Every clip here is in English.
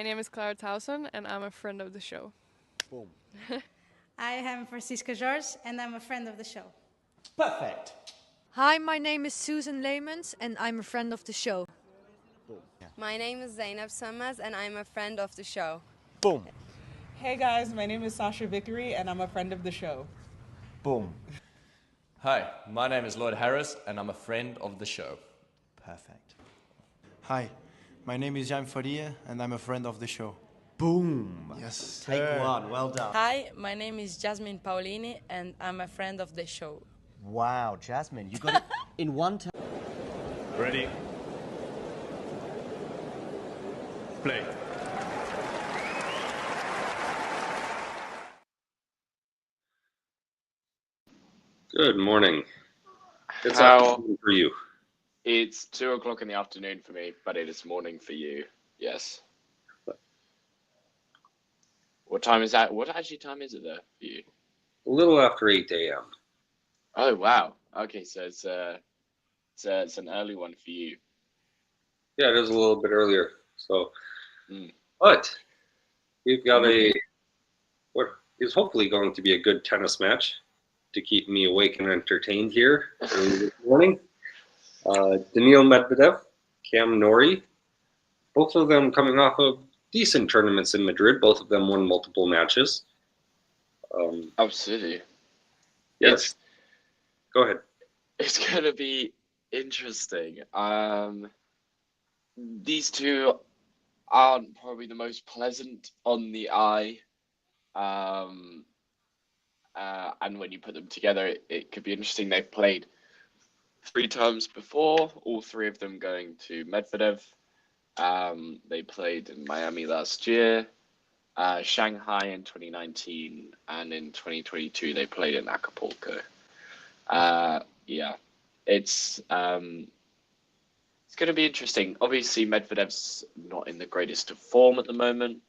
My name is Clara Towson, and I'm a friend of the show. Boom. I am Francisca George, and I'm a friend of the show. Perfect. Hi, my name is Susan Leemans, and I'm a friend of the show. Boom. Yeah. My name is Zainab Sammaz, and I'm a friend of the show. Boom. Hey guys, my name is Sasha Vickery, and I'm a friend of the show. Boom. Hi, my name is Lloyd Harris, and I'm a friend of the show. Perfect. Hi, my name is Jan Faria, and I'm a friend of the show. Boom. Yes. Take one. Well done. Hi, my name is Jasmine Paulini, and I'm a friend of the show. Wow, Jasmine, you got it in one time. Ready? Play. Good morning. It's How afternoon for you. It's 2 o'clock in the afternoon for me, but it is morning for you. Yes. What time is that? What actually time is it there for you? A little after 8 a.m. Oh wow. Okay, so it's an early one for you. Yeah, it is a little bit earlier. So, but we've got what is hopefully going to be a good tennis match to keep me awake and entertained here early this morning. Daniil Medvedev, Norrie, both of them coming off of decent tournaments in Madrid. Both of them won multiple matches. Absolutely. Yes. Go ahead. It's going to be interesting. These two aren't probably the most pleasant on the eye. And when you put them together, it could be interesting. They've played 3 times before, all 3 of them going to Medvedev. They played in Miami last year, Shanghai in 2019, and in 2022 they played in Acapulco. Yeah, it's going to be interesting. Obviously, Medvedev's not in the greatest of form at the moment,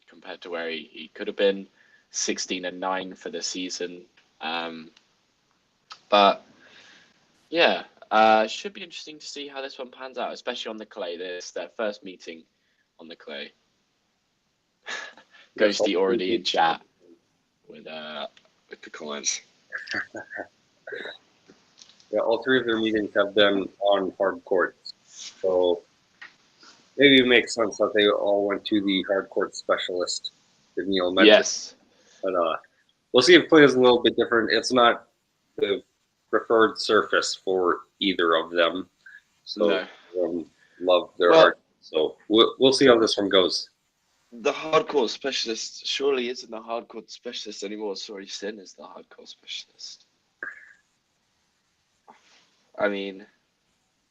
compared to where he could have been. 16-9 for the season, but yeah, should be interesting to see how this one pans out, especially on the clay. This their first meeting on the clay. Ghosty already in chat with the comments. Yeah, all 3 of their meetings have been on hard courts. So maybe it makes sense that they all went to the hard court specialist, Daniil Medvedev. Yes. But we'll see if play is a little bit different. It's not the preferred surface for either of them. So love their art. So we'll see how this one goes. The hardcore specialist surely isn't the hardcore specialist anymore. Sorry, Sin is the hardcore specialist. I mean,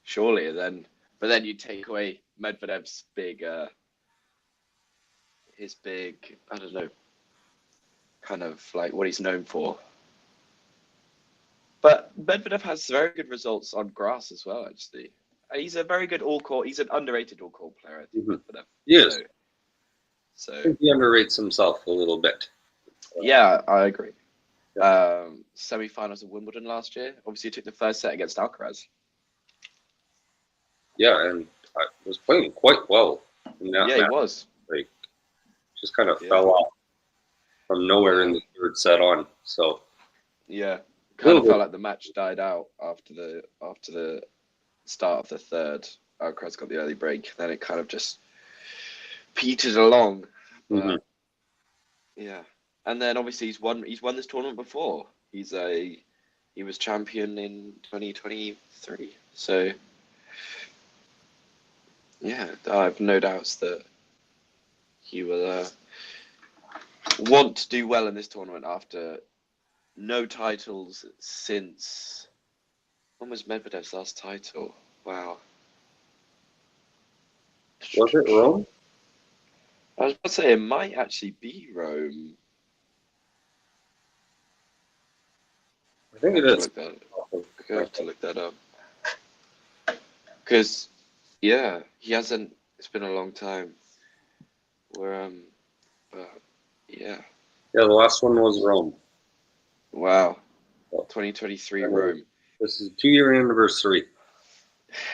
surely then, but then you take away Medvedev's big, I don't know, kind of like what he's known for. But Medvedev has very good results on grass as well, actually. He's a very good all-court, he's an underrated all-court player, I think, Medvedev. He is. So I think he underrates himself a little bit. Yeah, I agree. Semi-finals of Wimbledon last year. Obviously, he took the first set against Alcaraz. Yeah, and I was playing quite well in that match. He was. Like, just kind of fell off from nowhere in the 3rd set on. So yeah, kind of felt like the match died out after the start of the 3rd. Alcaraz got the early break. Then it kind of just petered along. But, yeah. And then obviously he's won this tournament before. He was champion in 2023. So yeah, I have no doubts that he will want to do well in this tournament after no titles since, when was Medvedev's last title? Wow. Was it Rome? I was about to say it might actually be Rome. I think it is. I have to look that up. Because, yeah, he hasn't. It's been a long time. But yeah. Yeah, the last one was Rome. Wow. 2023 Rome. This is a 2-year anniversary.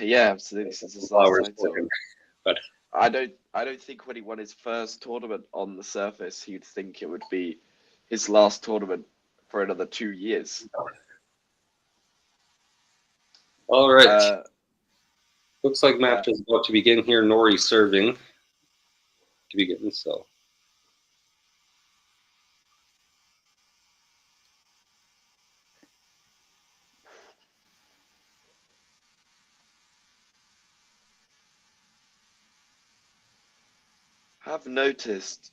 Yeah, absolutely. Since his last title. But I don't think when he won his first tournament on the surface, he'd think it would be his last tournament for another 2 years. All right. Looks like match is about to begin here. Norrie serving to begin, so. Have noticed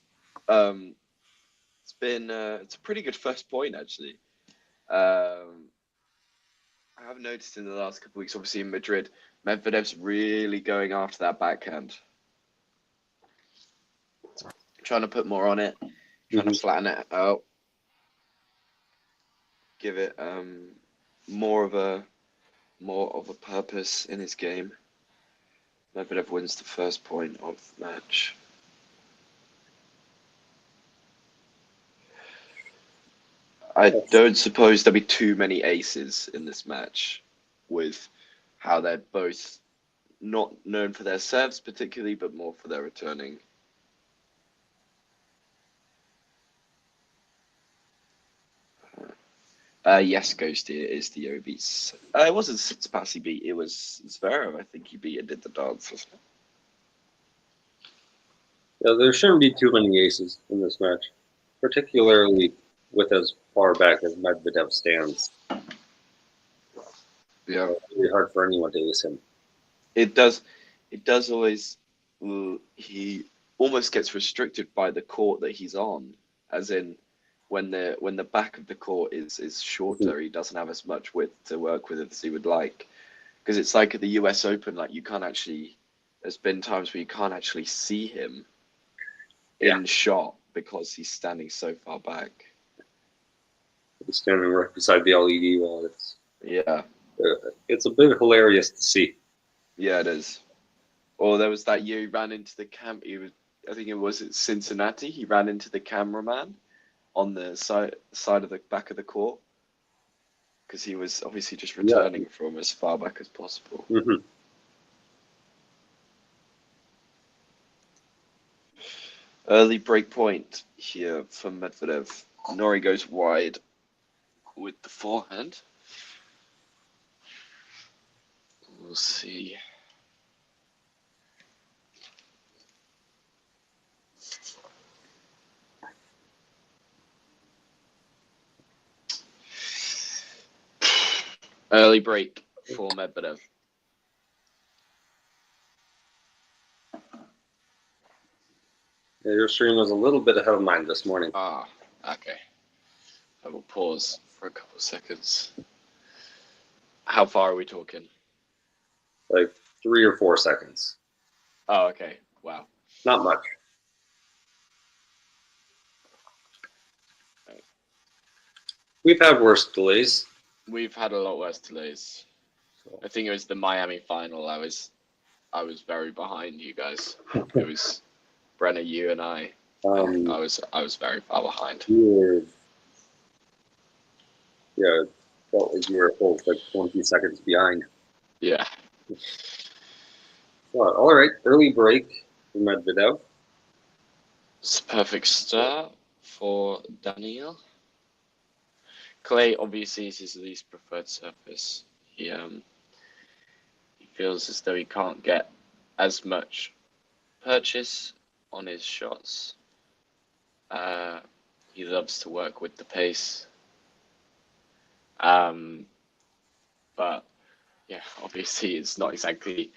it's a pretty good first point actually. I have noticed in the last couple of weeks, obviously in Madrid, Medvedev's really going after that backhand, trying to put more on it, trying to flatten it out, give it more of a purpose in his game. Medvedev wins the first point of the match. I don't suppose there'll be too many aces in this match, with how they're both not known for their serves particularly, but more for their returning. Yes, Ghosty, it is the Obies. It wasn't Tsitsipas he beat, it was Zverev, I think he beat and did the dance, wasn't it? Yeah, there shouldn't be too many aces in this match, particularly with as far back as Medvedev stands. Yeah, it's really hard for anyone to ace him. It does always. He almost gets restricted by the court that he's on, as in when the back of the court is shorter, he doesn't have as much width to work with as he would like. Because it's like at the US Open, like you can't actually. There's been times where you can't actually see him in shot because he's standing so far back. He's standing right beside the LED wall. It's a bit hilarious to see. Yeah, it is. Or there was that year he ran into the I think it was at Cincinnati. He ran into the cameraman on the side of the back of the court because he was obviously just returning from as far back as possible. Early break point here for Medvedev. Norrie goes wide with the forehand. We'll see. Early break for Medvedev. Yeah, your stream was a little bit ahead of mine this morning. Ah, okay. I will pause for a couple of seconds. How far are we talking? Like 3 or 4 seconds. Oh, okay. Wow. Not much. We've had worse delays. We've had a lot worse delays. I think it was the Miami final. I was very behind you guys. It was Brenner, you and I. I was very far behind. Yeah, felt like you were full, like 20 seconds behind. Yeah. Well, all right, early break for Medvedev. It's a perfect start for Daniil. Clay obviously is his least preferred surface. He feels as though he can't get as much purchase on his shots. He loves to work with the pace. But yeah, obviously it's not exactly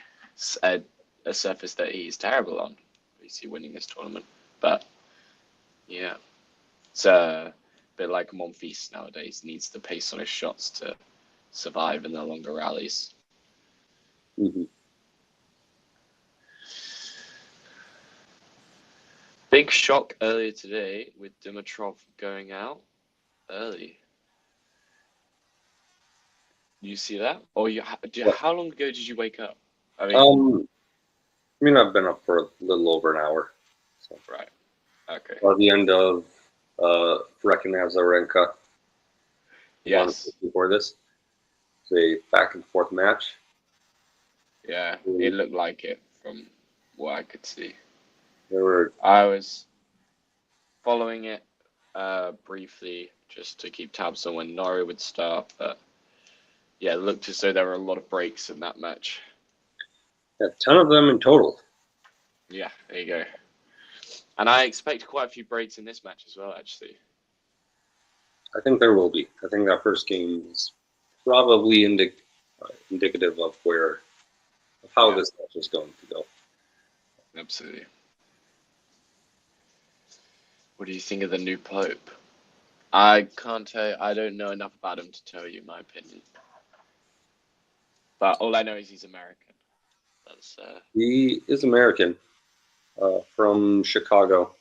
a surface that he's terrible on. Obviously winning this tournament, but yeah, it's a bit like Monfils nowadays. Needs the pace on his shots to survive in the longer rallies. Big shock earlier today with Dimitrov going out early. You see that? Or how long ago did you wake up? I mean, I've been up for a little over an hour. So. Right. Okay. By the end of Rekin-Azarenka. Yes. Before this, it's a back and forth match. Yeah, it looked like it from what I could see. There were I was following it briefly just to keep tabs on when Norrie would start, but yeah, it looked as though there were a lot of breaks in that match. 10 of them in total. Yeah, there you go. And I expect quite a few breaks in this match as well, actually. I think there will be. I think that first game is probably indicative of how this match is going to go. Absolutely. What do you think of the new Pope? I can't tell you. I don't know enough about him to tell you my opinion. But all I know is he's American. That's He is American, from Chicago,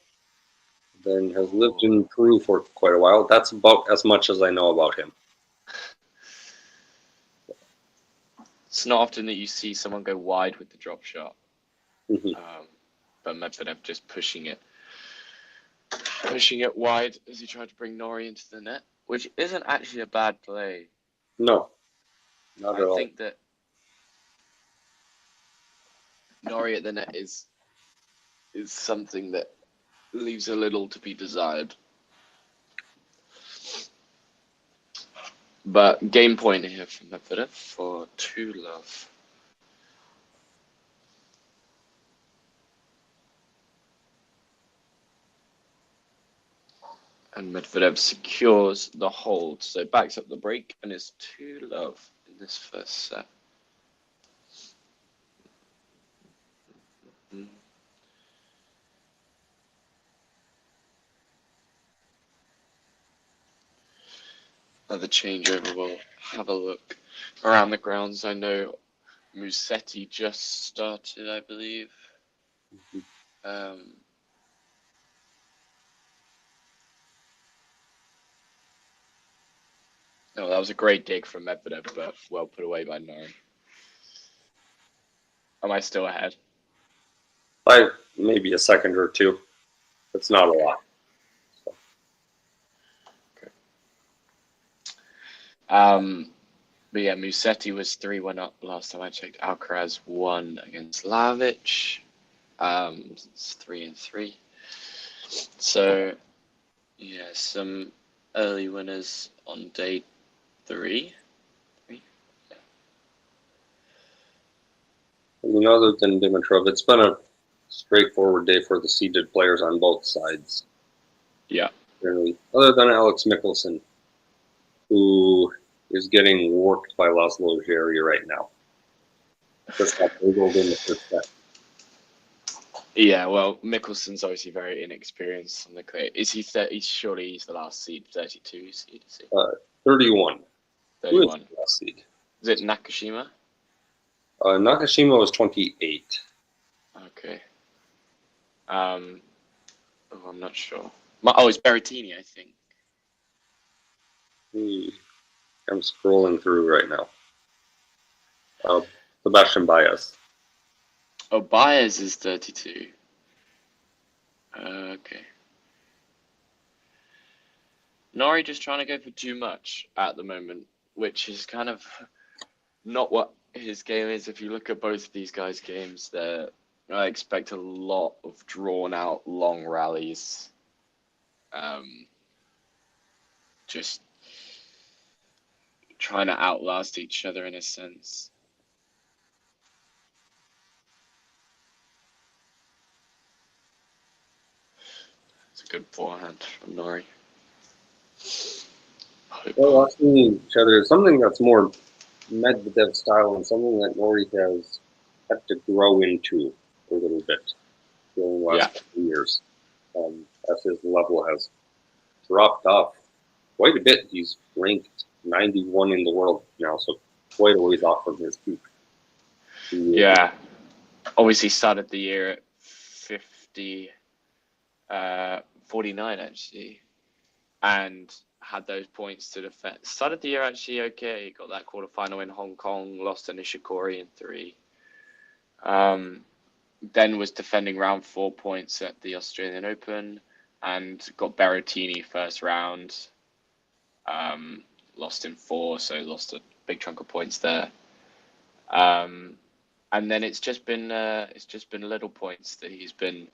then has lived in Peru for quite a while. That's about as much as I know about him. It's not often that you see someone go wide with the drop shot. Mhm. But Medvedev just pushing it wide as he tried to bring Norrie into the net, which isn't actually a bad play. No, not at all. I think that Norrie at the net is something that leaves a little to be desired. But game point here from Medvedev for 2-love. And Medvedev secures the hold, so backs up the break and is 2-love in this first set. Another changeover. We'll have a look around the grounds. I know Musetti just started, I believe. No, that was a great dig from Medvedev, but well put away by Norrie. Am I still ahead? By maybe a second or two. It's not a lot. But yeah, Musetti was 3-1 up last time I checked. Alcaraz won against Lavic. It's 3-3. So yeah, some early winners on day 3. I mean, other than Dimitrov, it's been a straightforward day for the seeded players on both sides. Yeah. Generally. Other than Alex Michelsen, who is getting worked by Laszlo Jerry right now. Just got boggled in the first set. Yeah, well, Mickelsen's obviously very inexperienced on the clay. Is he? Surely he's the last seed, 32 seed. Is he? 31. 31. Who is the last seed? Is it Nakashima? Nakashima was 28. Okay. I'm not sure. It's Berrettini, I think. I'm scrolling through right now. Sebastian Baez. Oh, Baez is 32. Okay. Norrie just trying to go for too much at the moment, which is kind of not what his game is. If you look at both of these guys' games, I expect a lot of drawn-out, long rallies. Just trying to outlast each other in a sense. It's a good forehand from Norrie. Well, watching each other is something that's more Medvedev style and something that Norrie has had to grow into a little bit during the last couple of years. As his level has dropped off quite a bit. He's ranked 91 in the world now, so quite a ways off from his peak. Yeah. Obviously started the year at 49 actually, and had those points to defend. Started the year actually okay. Got that quarterfinal in Hong Kong, lost to Nishikori in 3. Then was defending round 4 points at the Australian Open and got Berrettini first round. Lost in 4, so lost a big chunk of points there. and then it's just been little points that he's been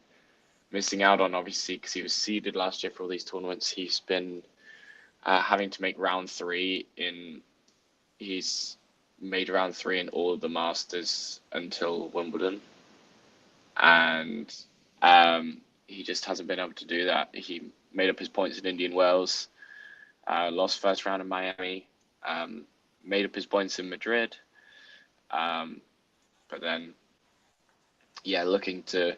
missing out on, obviously, because he was seeded last year for all these tournaments. He's been having to make round 3 in. He's made round 3 in all of the Masters until Wimbledon, and he just hasn't been able to do that. He made up his points in Indian Wells, lost first round in Miami, made up his points in Madrid, but then, yeah, looking to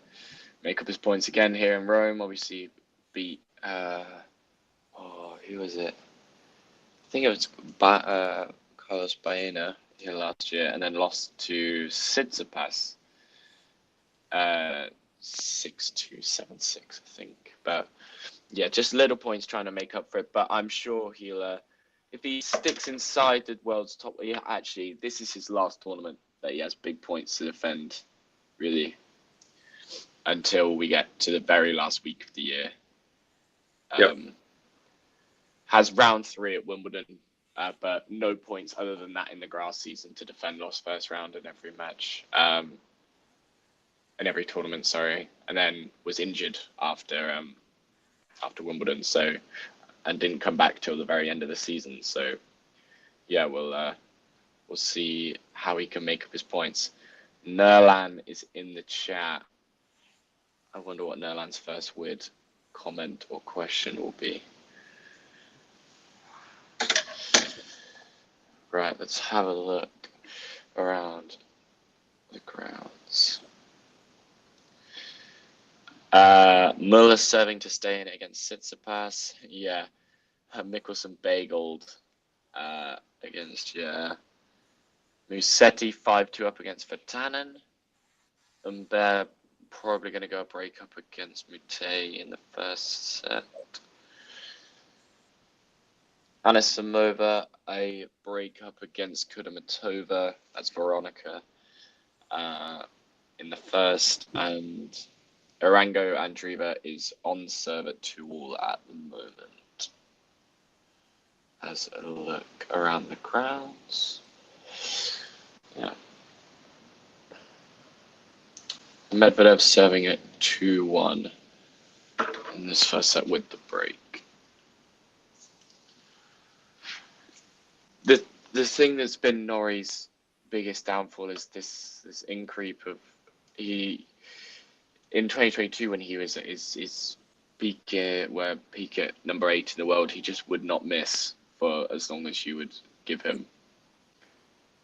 make up his points again here in Rome. Obviously, beat who was it? I think it was Carlos Baena here last year, and then lost to Tsitsipas 6-2, 7-6, I think. But yeah, just little points trying to make up for it. But I'm sure he'll, if he sticks inside the world's top. Yeah, actually, this is his last tournament that he has big points to defend, really, until we get to the very last week of the year. Yep. Has round 3 at Wimbledon, but no points other than that in the grass season to defend lost first round in every match, in every tournament, sorry, and then was injured after Wimbledon, so, and didn't come back till the very end of the season. So yeah, we'll see how he can make up his points. Nerlan is in the chat. I wonder what Nerlan's first weird comment or question will be. Right, let's have a look around the grounds. Muller serving to stay in it against Tsitsipas. Yeah. Mickelson bageled against, yeah. Musetti 5-2 up against Vatanen. And they're probably going to go a break up against Mute in the first set. Anisimova, a break-up against Kudermetova. That's Veronica in the first. And Arango Andreeva is on serve at 2-all at the moment. As a look around the grounds. Yeah. Medvedev serving at 2-1 in this first set with the break. The thing that's been Norrie's biggest downfall is this increep of he in 2022 when he was at his peak at number 8 in the world, he just would not miss for as long as you would give him.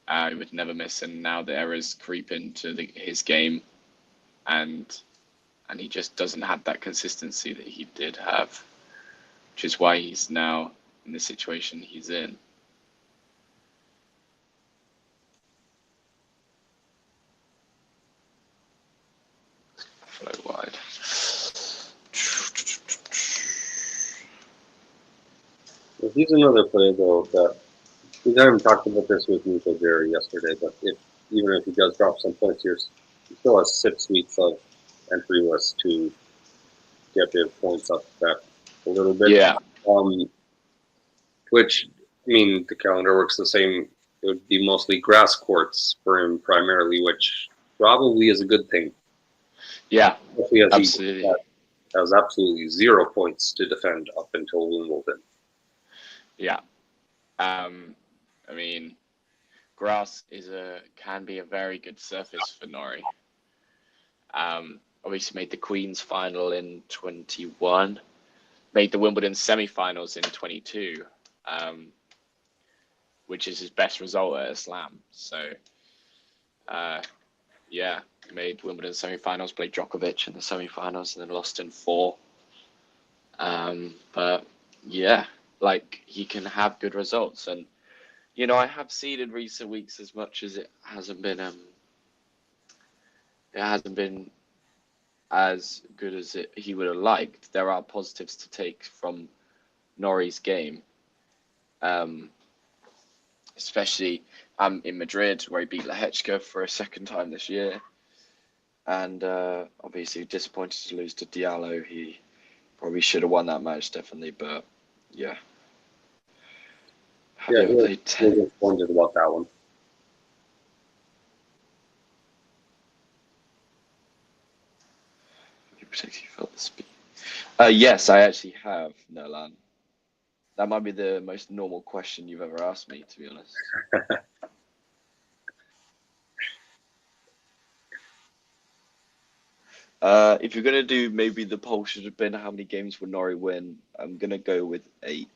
He would never miss, and now the errors creep into his game, and he just doesn't have that consistency that he did have, which is why he's now in the situation he's in. Flow wide. Well, he's another player, though, that we haven't talked about this with Nico Jerry yesterday, but even if he does drop some points here, he still has 6 weeks of entry list to get his points up that a little bit. Yeah. Which, I mean, the calendar works the same. It would be mostly grass courts for him primarily, which probably is a good thing. Yeah, absolutely. He has absolutely 0 points to defend up until Wimbledon. Yeah. I mean, grass can be a very good surface for Norrie. Obviously made the Queen's final in 21, made the Wimbledon semi-finals in 22, which is his best result at a slam. So, yeah, made Wimbledon semi-finals, played Djokovic in the semi-finals, and then lost in 4. But yeah, like, he can have good results, and you know, I have seen in recent weeks, as much as it hasn't been as good as he would have liked. There are positives to take from Norrie's game, especially in Madrid, where he beat Lehechka for a second time this year, and obviously disappointed to lose to Diallo. He probably should have won that match, definitely, but yeah. Yeah, he was disappointed about that one. protect you felt the speed. Yes, I actually have, Nolan. That might be the most normal question you've ever asked me, to be honest. If you're gonna do, maybe the poll should have been how many games would Norrie win. I'm gonna go with 8.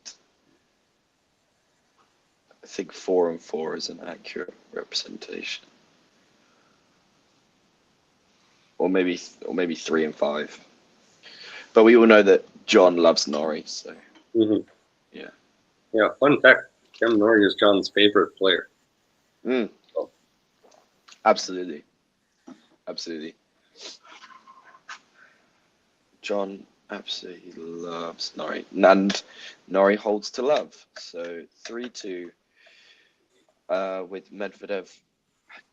I think 4 and 4 is an accurate representation, or maybe 3 and 5. But we all know that John loves Norrie, so yeah. Yeah. Fun fact: Tim Norrie is John's favorite player. So. Absolutely. John absolutely loves Norrie, and Norrie holds to love. So 3-2 with Medvedev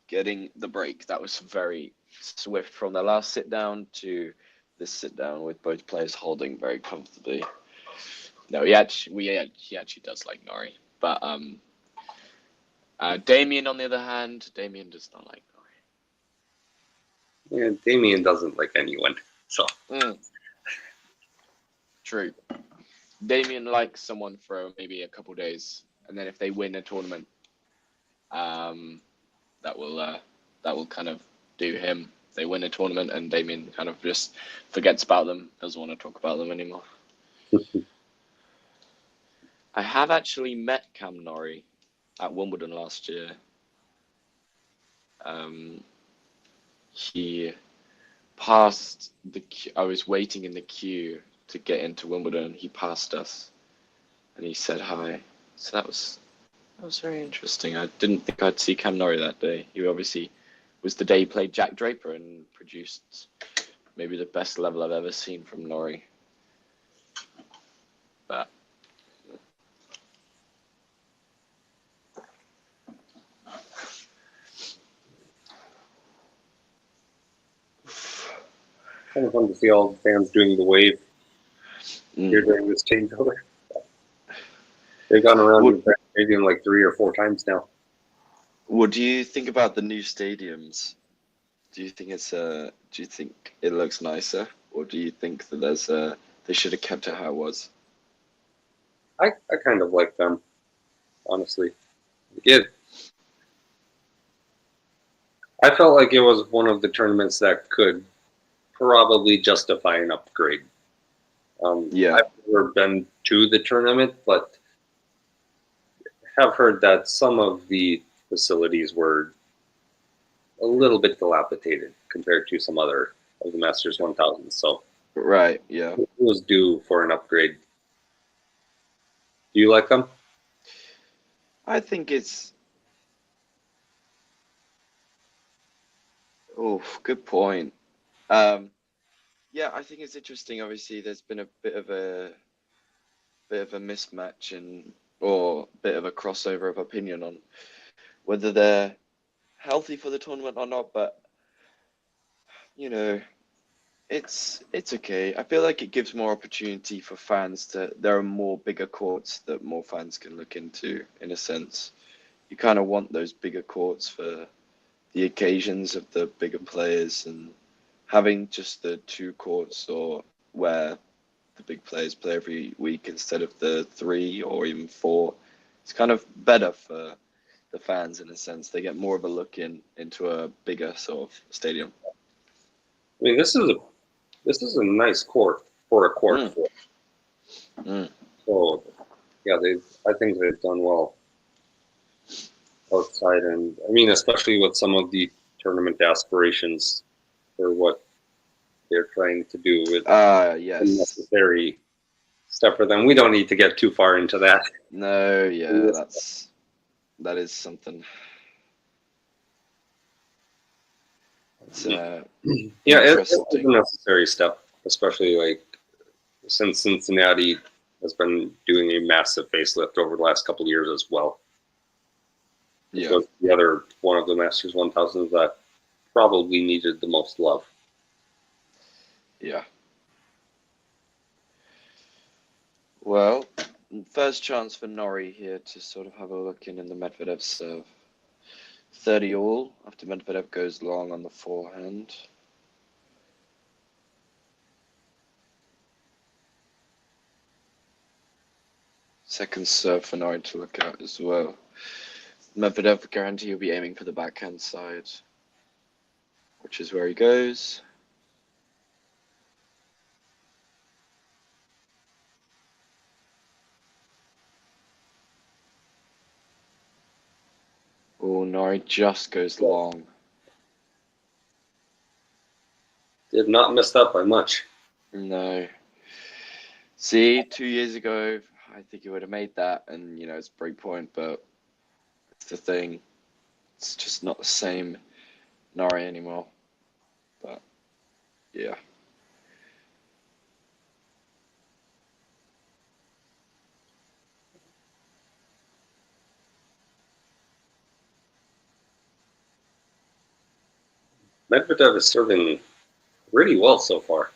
getting the break. That was very swift from the last sit down to this sit down with both players holding very comfortably. No, he actually does like Norrie, but Damien on the other hand, Damien does not like Norrie. Yeah, Damien doesn't like anyone. So. True. Damien likes someone for maybe a couple days, and then if they win a tournament, that will kind of do him. They win a tournament, and Damien kind of just forgets about them, doesn't want to talk about them anymore. I have actually met Cam Norrie at Wimbledon last year. He passed the queue. I was waiting in the queue to get into Wimbledon. He passed us, and he said hi. So that was very interesting. I didn't think I'd see Cam Norrie that day. He obviously was the day he played Jack Draper and produced maybe the best level I've ever seen from Norrie. But kind of fun to see all the fans doing the wave here during this changeover. They've gone around the stadium like 3 or 4 times now. What do you think about the new stadiums? Do you think do you think it looks nicer, or do you think that they should have kept it how it was? I kind of like them, honestly. I felt like it was one of the tournaments that could probably justify an upgrade. I've never been to the tournament, but have heard that some of the facilities were a little bit dilapidated compared to some other of the Masters 1000. So right, yeah, it was due for an upgrade. Do you like them? I think it's. Oh, good point. Yeah, I think it's interesting. Obviously, there's been a bit of a mismatch or a bit of a crossover of opinion on whether they're healthy for the tournament or not. But it's okay. I feel like it gives more opportunity for fans there are more bigger courts that more fans can look into, in a sense. You kind of want those bigger courts for the occasions of the bigger players, and having just the 2 courts or where the big players play every week instead of the 3 or even 4, it's kind of better for the fans, in a sense. They get more of a look into a bigger sort of stadium. I mean, this is a nice court for a court. So, yeah, I think they've done well outside, and I mean, especially with some of the tournament aspirations for what they're trying to do with unnecessary stuff for them. We don't need to get too far into that. No, yeah, that is something. It's it's a necessary step, especially like since Cincinnati has been doing a massive facelift over the last couple of years as well. Yeah, so the other one of the Masters 1000s that probably needed the most love. Yeah. Well, first chance for Norrie here to sort of have a look in the Medvedev serve. 30 all after Medvedev goes long on the forehand. Second serve for Norrie to look at as well. Medvedev guarantee he'll be aiming for the backhand side, which is where he goes. Oh, Norrie just goes long. Did not miss that by much. No. See, 2 years ago, I think he would have made that, and it's break point, but it's the thing. It's just not the same Norrie anymore. But yeah. Medvedev is serving really well so far.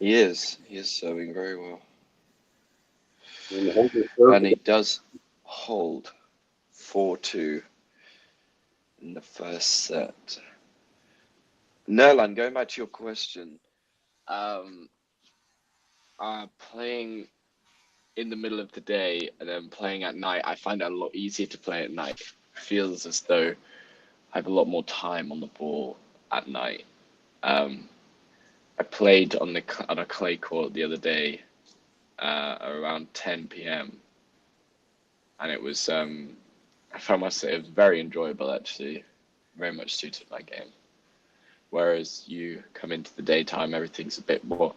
He is. He is serving very well. And And he does hold 4-2 in the first set. Nerlan, going back to your question, playing in the middle of the day and then playing at night, I find it a lot easier to play at night. It feels as though I have a lot more time on the ball at night. I played on a clay court the other day around 10 p.m. and it was I found myself, it was very enjoyable actually, very much suited my game. Whereas you come into the daytime, everything's a bit more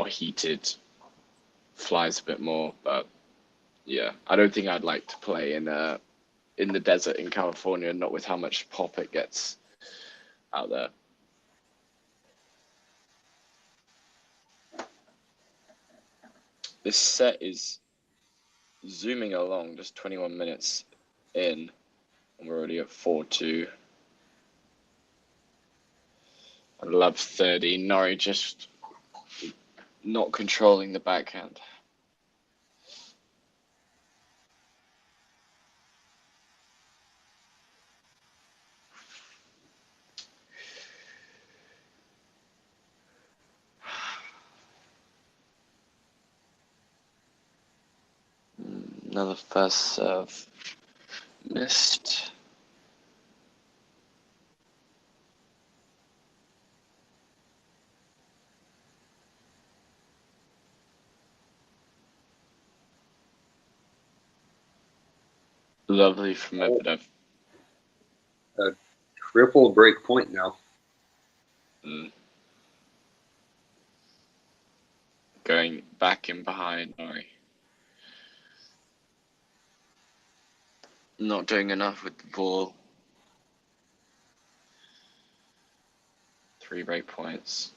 heated, flies a bit more. But yeah, I don't think I'd like to play in the desert in California, not with how much pop it gets out there. This set is zooming along, just 21 minutes in, and we're already at 4-2. I love 30. Norrie just not controlling the backhand. Another first serve missed. Lovely from Medvedev. A triple break point now. Going back in behind Norrie. Not doing enough with the ball. 3 break points.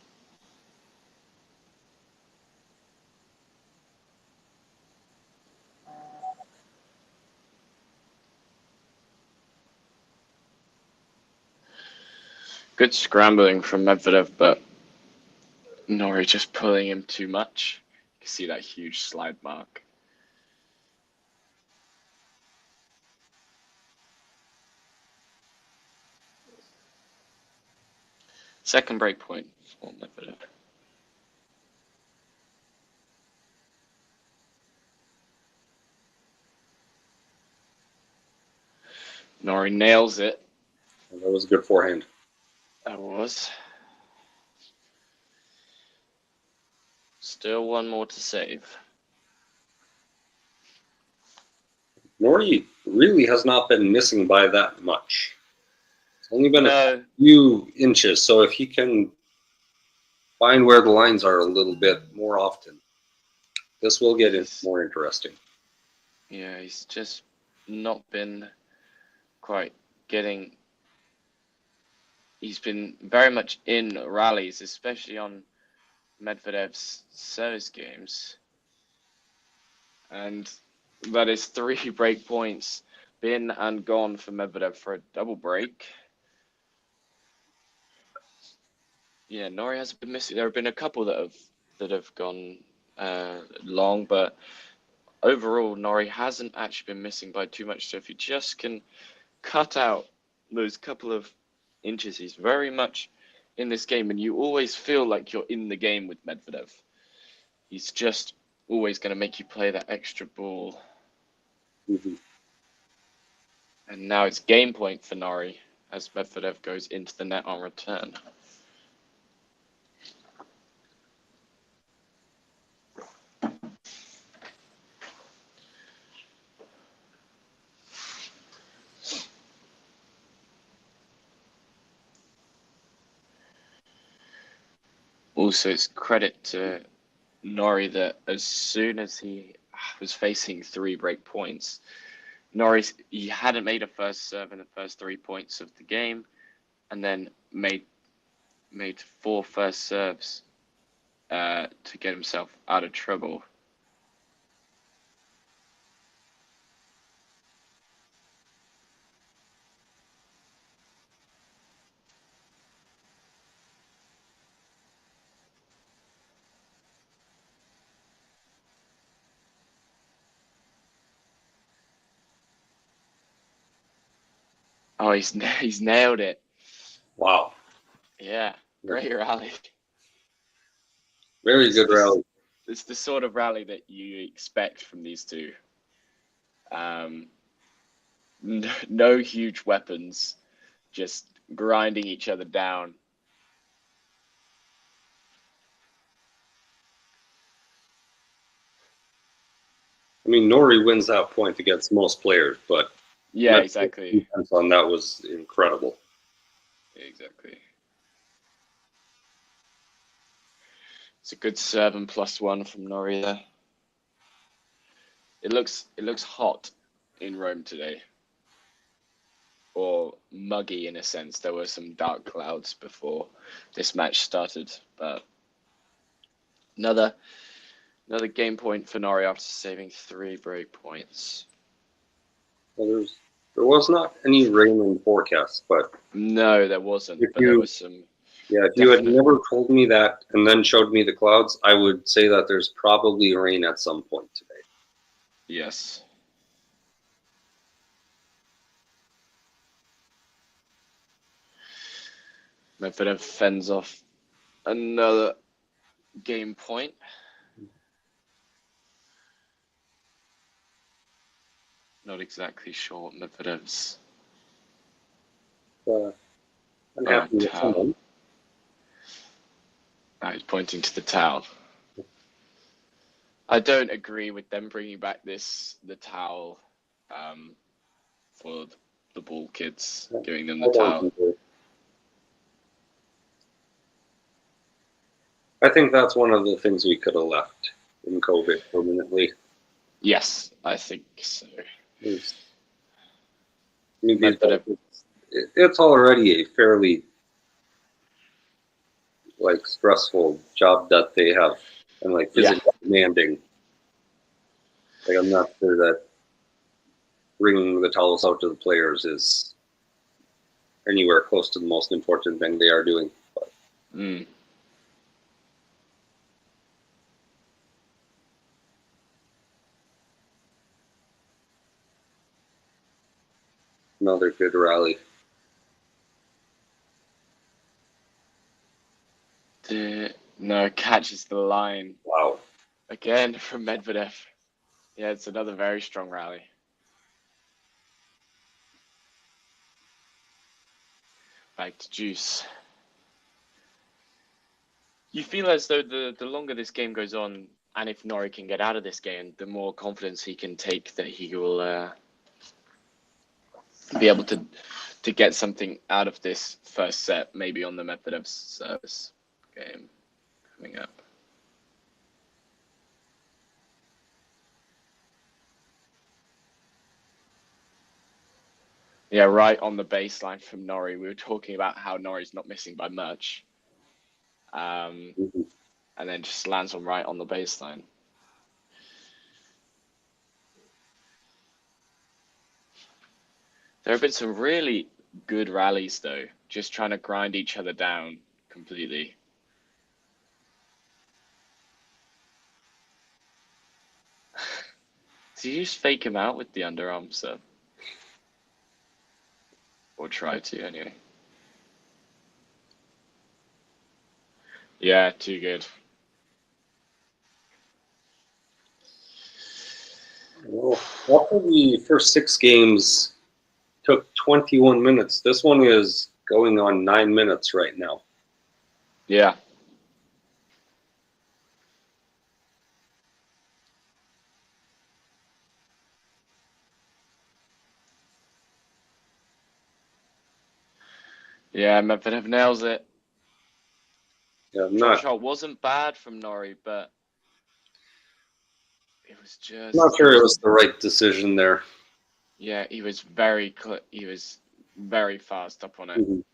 Good scrambling from Medvedev, but Norrie just pulling him too much. You can see that huge slide mark. Second break point for Medvedev. Norrie nails it. That was a good forehand. That was. Still one more to save. Norrie really has not been missing by that much. It's only been No. a few inches, so if he can find where the lines are a little bit more often, this will get more interesting. Yeah, he's just not been quite getting. He's been very much in rallies, especially on Medvedev's service games. And that is 3 break points been and gone for Medvedev for a double break. Yeah, Norrie has been missing. There have been a couple that have gone long, but overall Norrie hasn't actually been missing by too much. So if you just can cut out those couple of inches, he's very much in this game, and you always feel like you're in the game with Medvedev. He's just always going to make you play that extra ball. Mhm. And now it's game point for Norrie as Medvedev goes into the net on return. Also, it's credit to Norrie that as soon as he was facing 3 break points, Norrie, he hadn't made a first serve in the first 3 points of the game, and then made 4 first serves to get himself out of trouble. Oh, he's nailed it. Wow. Yeah, great rally. Very good rally. It's the sort of rally that you expect from these two. No huge weapons, just grinding each other down. I mean, Norrie wins that point against most players, but yeah, exactly. Defense on that was incredible. Exactly. It's a good serve and +1 from Norrie there. It looks hot in Rome today, or muggy in a sense. There were some dark clouds before this match started, but another game point for Norrie after saving 3 break points. Well, there was not any rain in the forecast, but no, there wasn't. But there was some. Yeah, if you had never told me that and then showed me the clouds, I would say that there's probably rain at some point today. Yes. Medvedev fends off another game point. Not exactly sure what Medvedev's. I'm happy with someone. He's pointing to the towel. I don't agree with them bringing back the towel for the ball kids, giving them the towel. I think that's one of the things we could have left in COVID permanently. Yes, I think so. It's already a fairly stressful job that they have and physically demanding. I'm not sure that bringing the towels out to the players is anywhere close to the most important thing they are doing. But. Another good rally. No, catches the line. Wow. Again from Medvedev. Yeah, it's another very strong rally. Back to Juice. You feel as though the longer this game goes on, and if Norrie can get out of this game, the more confidence he can take that he will be able to get something out of this first set, maybe on the Medvedev service game coming up. Yeah, right on the baseline from Norrie. We were talking about how Norrie's not missing by much. And then just lands on right on the baseline. There have been some really good rallies, though, just trying to grind each other down completely. Did you just fake him out with the underarm serve? Or try to, anyway. Yeah, too good. After the first 6 games took 21 minutes, this one is going on 9 minutes right now. Yeah. Yeah, Medvedev nails it. Yeah, I'm Drop not shot wasn't bad from Norrie, but it was just not sure it was the right decision there. yeah, he was very fast up on it. Mhm.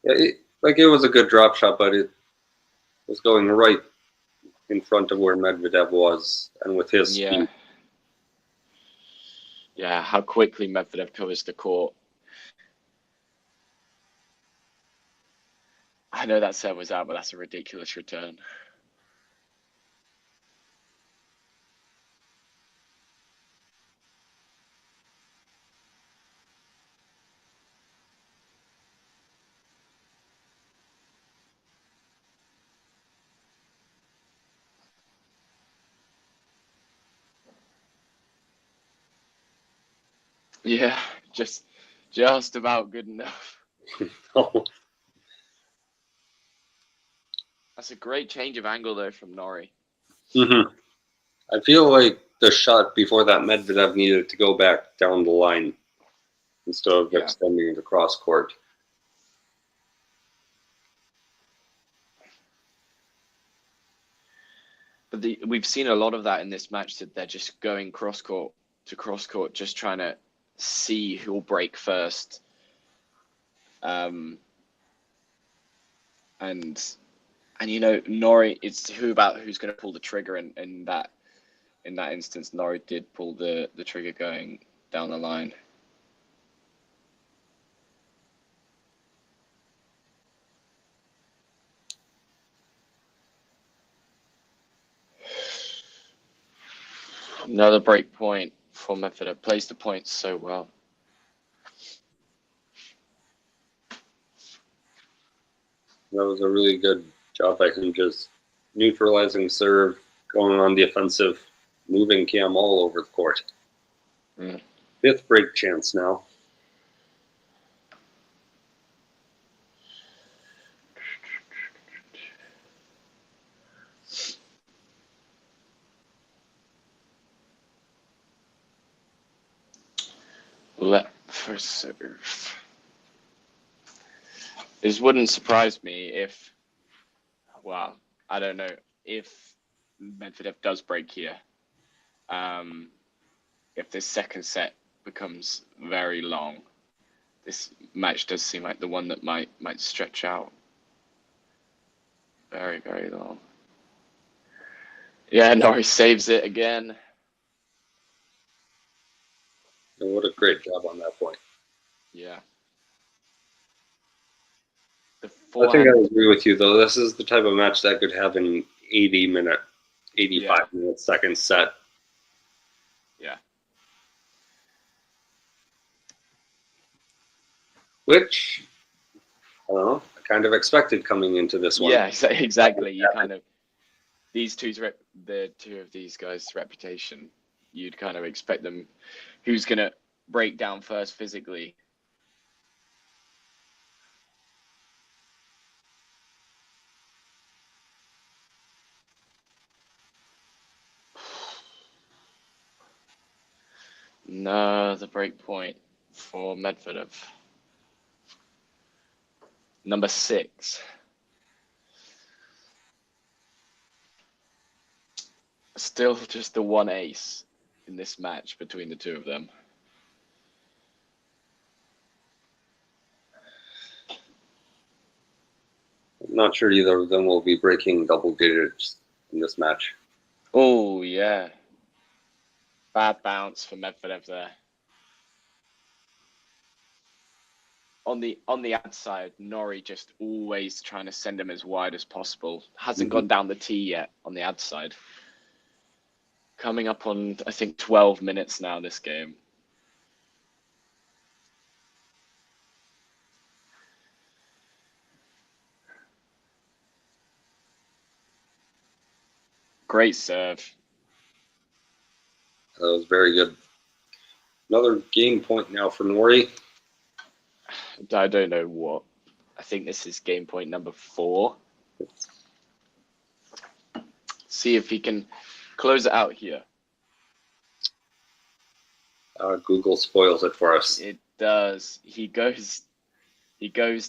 Yeah, it was a good drop shot, but it was going right in front of where Medvedev was, and with his speed. Yeah, how quickly Medvedev covers the court. I know that serve was out, but that's a ridiculous return. Yeah, just about good enough. Oh, That's a great change of angle though from Norrie. I feel like the shot before that Medvedev needed to go back down the line instead of extending it across court. But we've seen a lot of that in this match, that they're just going cross court to cross court, just trying to see who will break first. And you know, Norrie, it's who's going to pull the trigger, and in that instance, Norrie did pull the trigger going down the line. Another break point for Medvedev. Plays the points so well. That was a really good job by him, just neutralizing serve, going on the offensive, moving Cam all over the court. 5th break chance now. For serve. This wouldn't surprise me if, well, I don't know, if Medvedev does break here. If this second set becomes very long, this match does seem like the one that might stretch out very, very long. Yeah, Norrie saves it again. And what a great job on that point. Yeah. I think I agree with you, though. This is the type of match that could have an 85-minute second set. Yeah. Which, I don't know, I kind of expected coming into this one. Yeah, exactly. You kind of, the two of these guys' reputation, you'd kind of expect them, who's going to break down first physically. No, the break point for Medvedev. Number 6. Still just the one ace in this match between the two of them. I'm not sure either of them will be breaking double digits in this match. Oh, yeah. Bad bounce for Medvedev there. On the ad side, Norrie just always trying to send him as wide as possible. Hasn't gone down the tee yet on the ad side. Coming up on, I think, 12 minutes now this game. Great serve. That was very good. Another game point now for Norrie. I don't know what. I think this is game point number 4. See if he can close it out here. Google spoils it for us. It does. He goes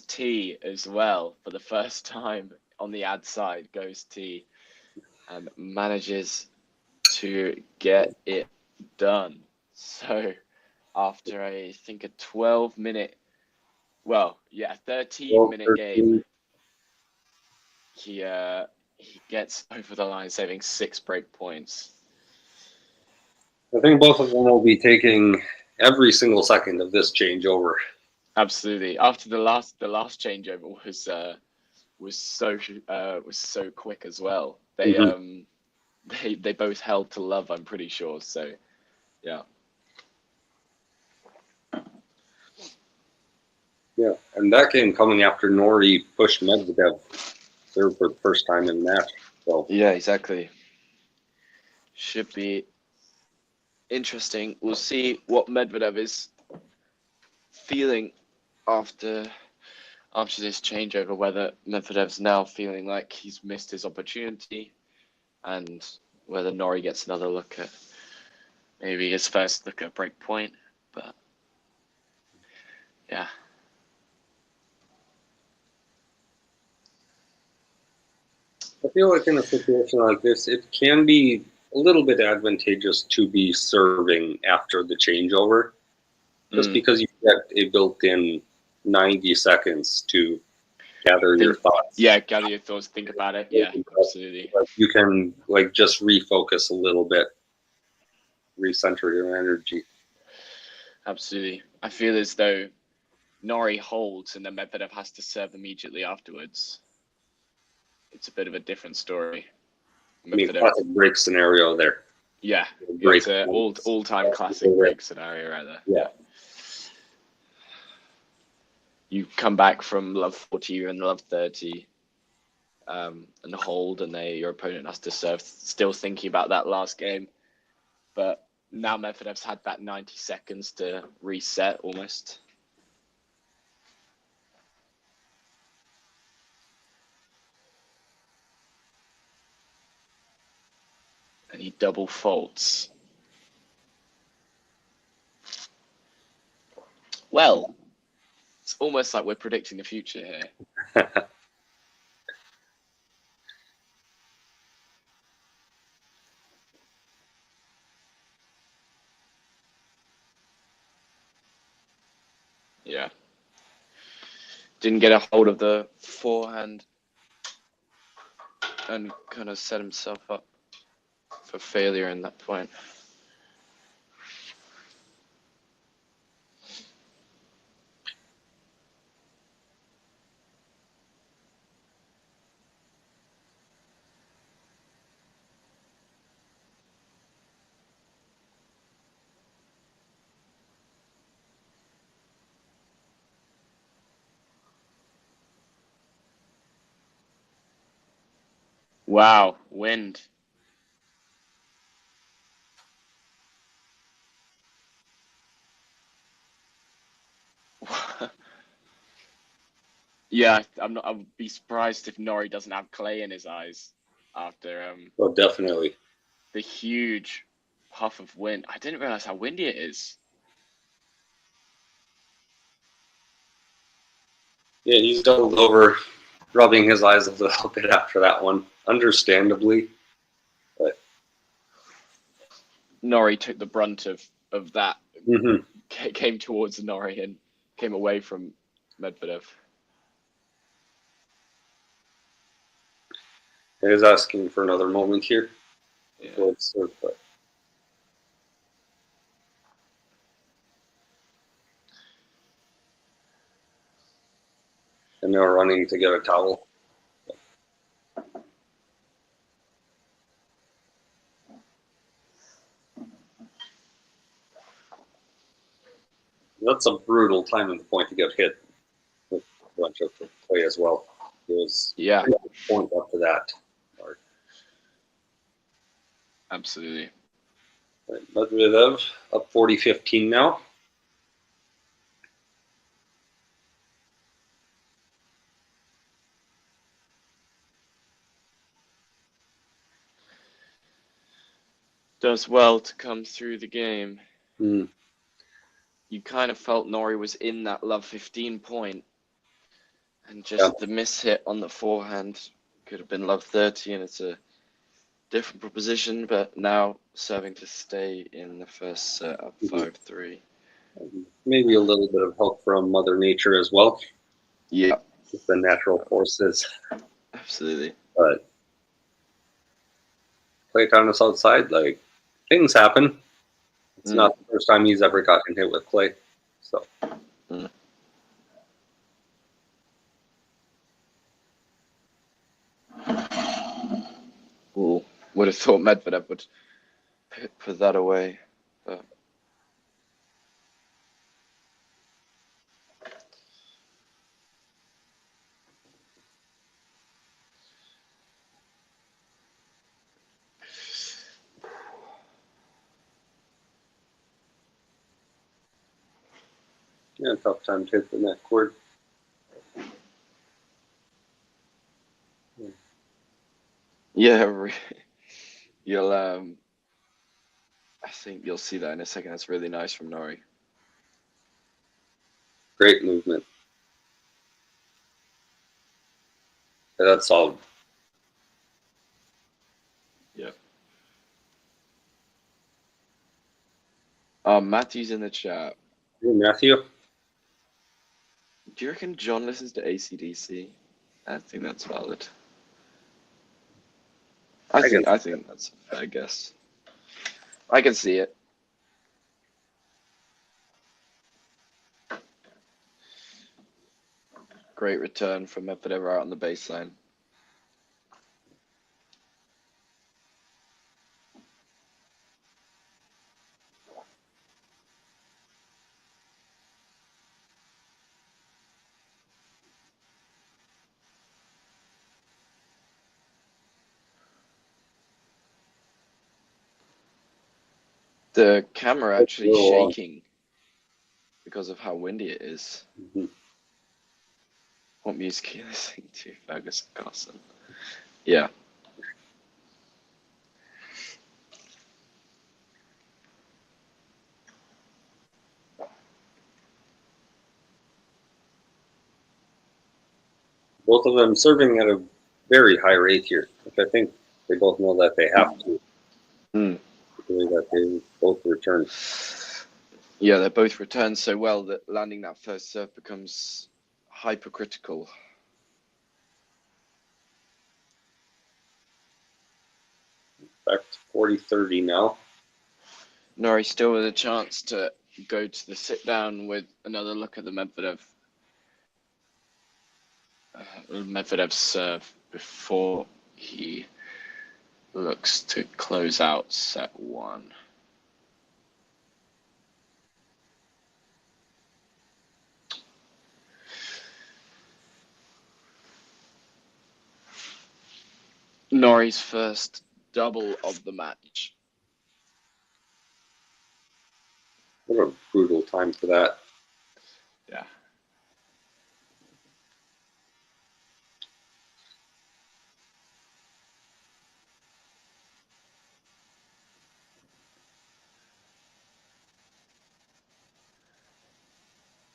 T as well for the first time on the ad side. Goes T and manages to get it done. So after I think a 12-minute, 13-minute game, he gets over the line, saving 6 break points. I think both of them will be taking every single second of this changeover. Absolutely. After the last changeover was so quick as well. They both held to love, I'm pretty sure. So yeah. Yeah, and that game coming after Norrie pushed Medvedev third for the first time in the match. So yeah, exactly. Should be interesting. We'll see what Medvedev is feeling after this changeover, whether Medvedev's now feeling like he's missed his opportunity, and whether Norrie gets another look at maybe his first look at break point. But yeah. I feel like in a situation like this, it can be a little bit advantageous to be serving after the changeover, just because you get a built-in 90 seconds to gather your thoughts. Yeah, gather your thoughts, think about it. Yeah, absolutely. You can just refocus a little bit, recenter your energy. Absolutely. I feel as though Norrie holds and then Medvedev has to serve immediately afterwards. It's a bit of a different story. I mean, classic break scenario there. Yeah, it's an all-time classic break scenario right there. Yeah. You come back from love 40, you're in love 30, and hold, and your opponent has to serve, still thinking about that last game. But now Medvedev's had that 90 seconds to reset almost. And he double faults. Well, it's almost like we're predicting the future here. Yeah. Didn't get a hold of the forehand and kind of set himself up for failure in that point. Wow, wind. Yeah, I would be surprised if Norrie doesn't have clay in his eyes after Oh, definitely. the huge puff of wind. I didn't realize how windy it is. Yeah, he's doubled over, rubbing his eyes a little bit after that one, understandably. But Norrie took the brunt of that. Mm-hmm. Came towards Norrie and came away from Medvedev. He's asking for another moment here. Yeah. And they're running to get a towel. That's a brutal time at the point to get hit with a bunch of play as well. It was Yeah. point up to that. Absolutely. Medvedev up 40-15 now. Does well to come through the game. Mm. You kind of felt Norrie was in that love 15 point, and just the miss hit on the forehand could have been love 30, and it's a different proposition, but now serving to stay in the first set up 5-3. Maybe a little bit of help from Mother Nature as well. Yeah. Just the natural forces. Absolutely. But play tennis outside, like, things happen. It's not the first time he's ever gotten hit with clay. So. Ooh, would have thought Medvedev would put that away. But Yeah, tough time to hit the net cord. yeah, you'll I think you'll see that in a second. That's really nice from Norrie. Great movement. Yeah, that's solid. Yeah. Matthew's in the chat. Hey, Matthew. Do you reckon John listens to AC/DC? I think that's valid. I think that's a fair guess. I can see it. Great return from Medvedev out on the baseline. The camera actually shaking because of how windy it is. Mm-hmm. What music are you listening to, Fergus Carson? Yeah. Both of them serving at a very high rate here, which I think they both know that they have to. That they both return. Yeah, they both return so well that landing that first serve becomes hypercritical. Back to 40-30 now. Norrie still with a chance to go to the sit down with another look at the Medvedev's serve before he looks to close out set one. Norrie's first double of the match. What a brutal time for that. Yeah.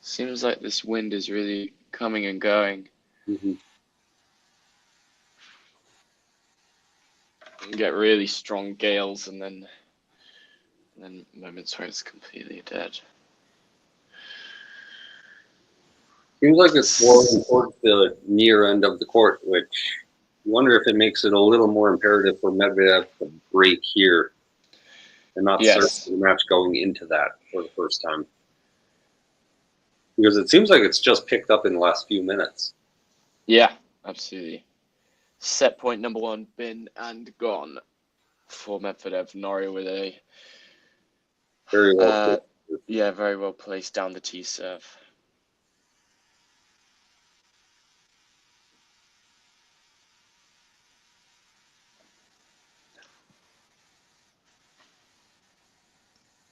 Seems like this wind is really coming and going. Mm-hmm. You get really strong gales and then moments where it's completely dead. Seems like it's blowing towards the near end of the court, which you wonder if it makes it a little more imperative for Medvedev to break here and not serve the match going into that for the first time. Because it seems like it's just picked up in the last few minutes. Yeah, absolutely. Set point number one, been and gone for Medvedev. Norrie with a very well very well placed down the tee serve.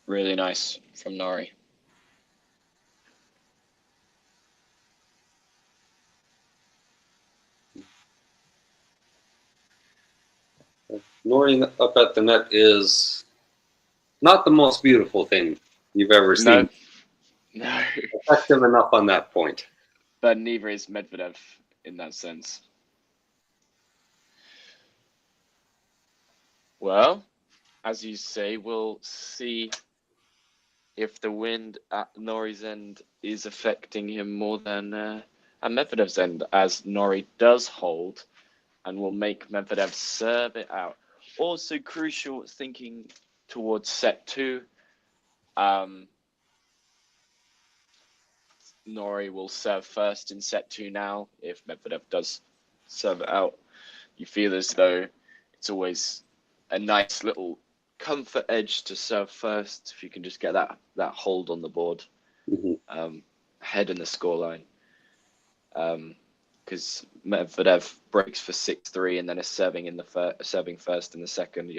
Really nice from Norrie. Norrie up at the net is not the most beautiful thing you've ever No, seen. no. Effective enough on that point. But neither is Medvedev in that sense. Well, as you say, we'll see if the wind at Norrie's end is affecting him more than at Medvedev's end, as Norrie does hold and will make Medvedev serve it out. Also crucial, thinking towards set 2. Norrie will serve first in set 2 now. If Medvedev does serve it out, you feel as though it's always a nice little comfort edge to serve first if you can just get that hold on the board, head in the scoreline. Because Medvedev breaks for 6-3 and then is serving in the serving first in the second.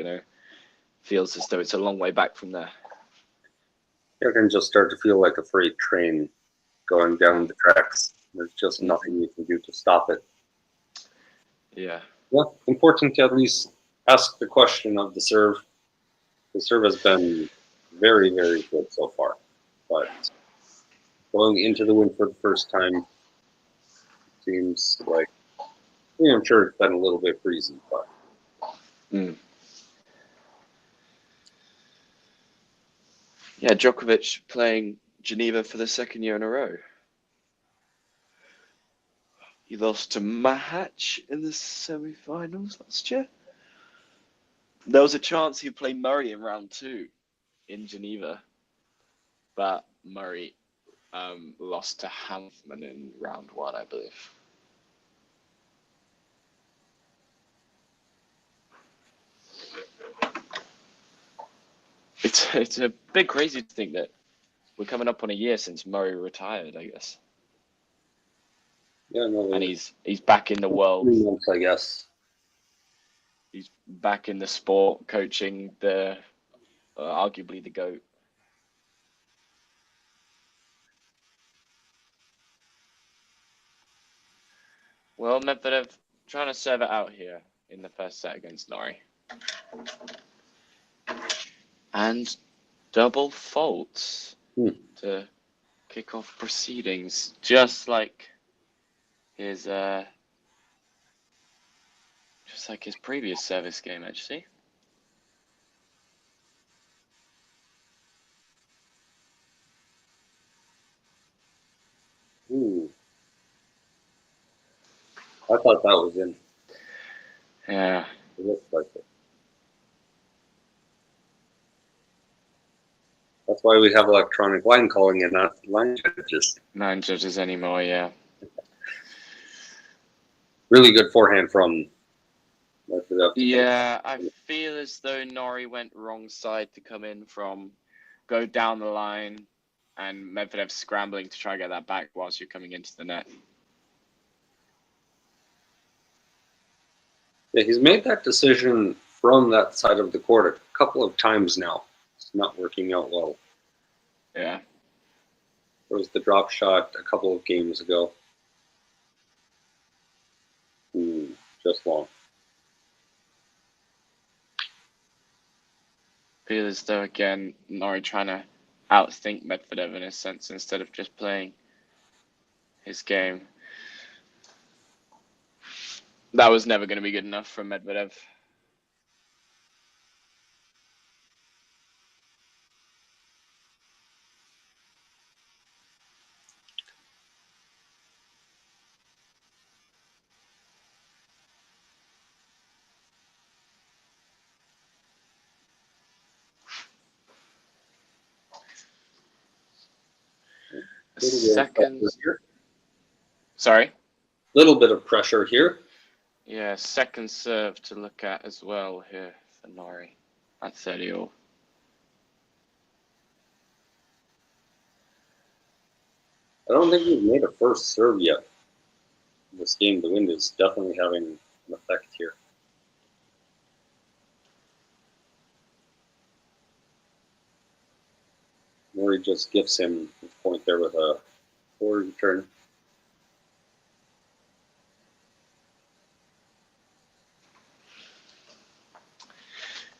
Feels as though it's a long way back from there. You can just start to feel like a freight train going down the tracks. There's just nothing you can do to stop it. Yeah. Well, important to at least ask the question of the serve. The serve has been very, very good so far. But going into the win for the first time seems like, I'm sure it's been a little bit breezy, but. Yeah, Djokovic playing Geneva for the second year in a row. He lost to Mahatch in the semi-finals last year. There was a chance he'd play Murray in round 2 in Geneva, but Murray lost to Hanfman in round 1, I believe. It's a bit crazy to think that we're coming up on a year since Murray retired, I guess. Yeah, no, and he's back in the world. 3 months, I guess. He's back in the sport, coaching the arguably the GOAT. Well, Medvedev trying to serve it out here in the first set against Norrie. And double faults to kick off proceedings, just like his previous service game, actually. Ooh. I thought that was in. Yeah. It looks like it. That's why we have electronic line calling and not line judges. Nine judges anymore, yeah. Really good forehand from Medvedev. Yeah, I feel as though Norrie went wrong side to come in from, go down the line, and Medvedev scrambling to try and get that back whilst you're coming into the net. Yeah, he's made that decision from that side of the court a couple of times now. It's not working out well. Yeah. There was the drop shot a couple of games ago. Just long. Feel as though, again, Norrie trying to outthink Medvedev in a sense instead of just playing his game. That was never going to be good enough from Medvedev. Second. Sorry? Little bit of pressure here. Yeah, second serve to look at as well here for Norrie at 30-all. I don't think we've made a first serve yet. In this game, the wind is definitely having an effect here. Norrie just gifts him a point there with a forward return.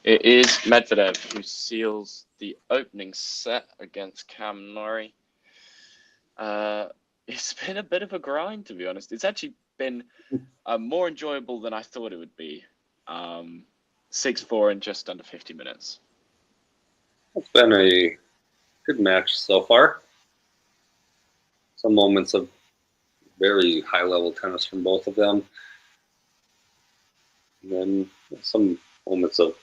It is Medvedev who seals the opening set against Cam Norrie. It's been a bit of a grind, to be honest. It's actually been more enjoyable than I thought it would be. 6-4 in just under 50 minutes. It's been a good match so far. Some moments of very high-level tennis from both of them. And then some moments of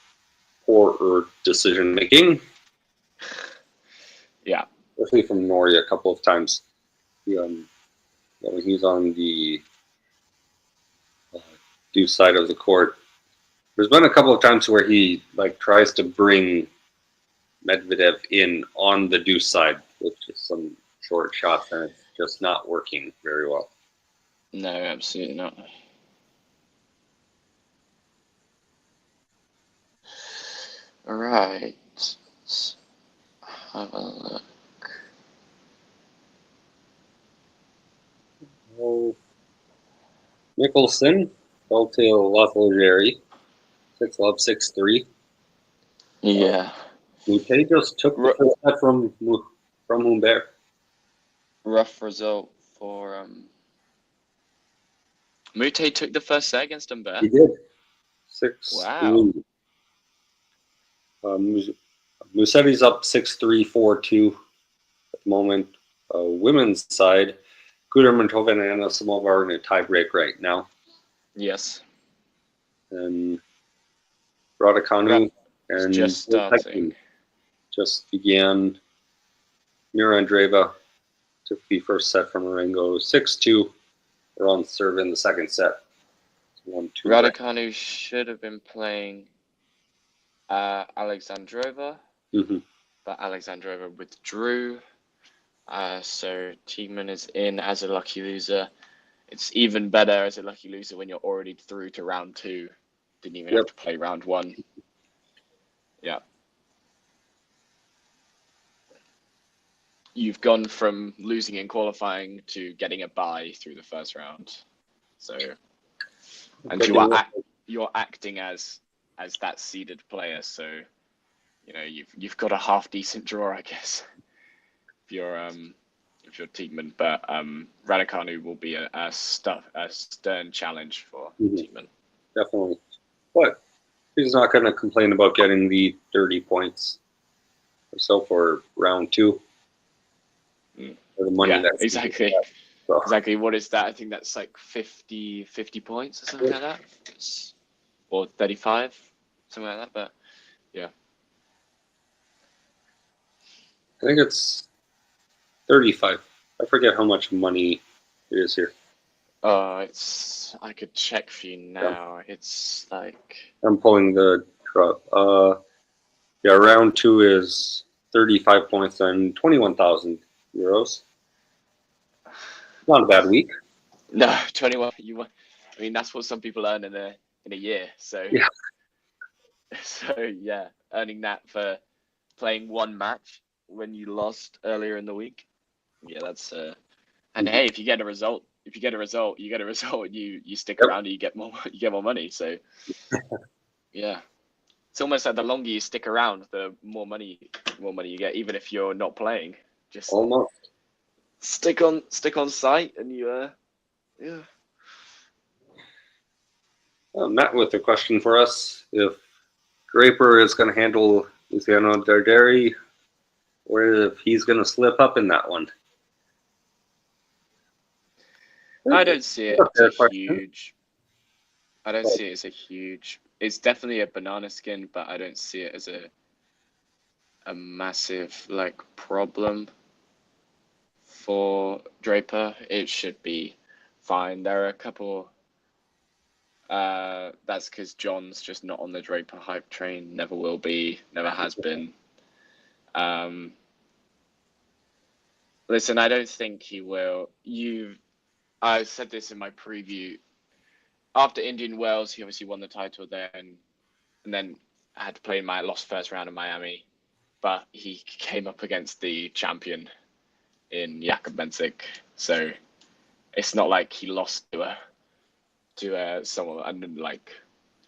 poor decision-making. Yeah. Especially from Norrie a couple of times. When he's on the deuce side of the court. There's been a couple of times where he tries to bring Medvedev in on the deuce side with just some short shots, and it's just not working very well. No, absolutely not. All right. Let's have a look. Oh, Nicholson fell to Lothlegeri. 6-love, 6-3. Yeah. Mute just took the first set from Humbert. Rough result for Mute took the first set against Humbert. He did. 6-3. Wow. Musetti's up 6-3, 4-2 at the moment. Women's side, Kudermentova and Anna Samova are in a tie break right now. Yes. And Raducanu and just starting. Just began. Mira Andreeva took the first set from Marengo 6-2. They're on serve in the second set. 1-2. Raducanu should have been playing Alexandrova, but Alexandrova withdrew. So Teagman is in as a lucky loser. It's even better as a lucky loser when you're already through to round 2. Didn't even have to play round 1. Yeah. You've gone from losing in qualifying to getting a bye through the first round. So, and you're acting as that seeded player. So, you've got a half decent draw, I guess. If you're Teagman, but Raducanu will be a stern challenge for Teagman. Definitely, but he's not going to complain about getting the 30 points or so for round 2. For the money that's exactly. So. Exactly. What is that? I think that's like 50 points or something like that, or 35, something like that. But yeah, I think it's 35. I forget how much money it is here. I could check for you now. Yeah. It's like I'm pulling the drop. Round 2 is 35 points and 21,000 euros. Not a bad week. No, 21. I mean, that's what some people earn in a year. So yeah. So yeah, earning that for playing one match when you lost earlier in the week. Yeah, that's and hey, if you get a result, you get a result, and you stick around and you get more money. So yeah. It's almost like the longer you stick around, the more money you get, even if you're not playing. Just almost stick on site, and you yeah. Matt with a question for us: if Draper is going to handle Luciano Darderi, or if he's going to slip up in that one. I don't see it as a huge. I don't see it as a huge. It's definitely a banana skin, but I don't see it as a massive problem for Draper. It should be fine. There are a couple. That's because John's just not on the Draper hype train. Never will be. Never has been. Listen, I don't think he will. I said this in my preview. After Indian Wells, he obviously won the title there, and then I had to play lost first round in Miami. but he came up against the champion in Jakub Mensik, so it's not like he lost to someone and like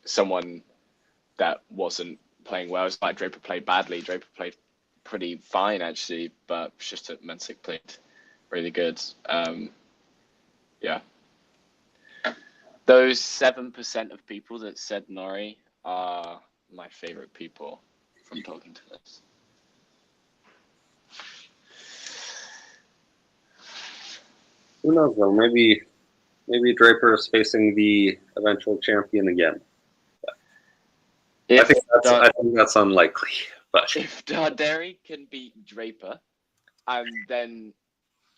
someone that wasn't playing well. It's like Draper played badly. Draper played pretty fine actually, but it's just that Mensik played really good. Yeah. Those 7% of people that said Norrie are my favorite people from talking to this. Who knows though? Maybe Draper is facing the eventual champion again. I think that's unlikely. But if Darderi can beat Draper, and then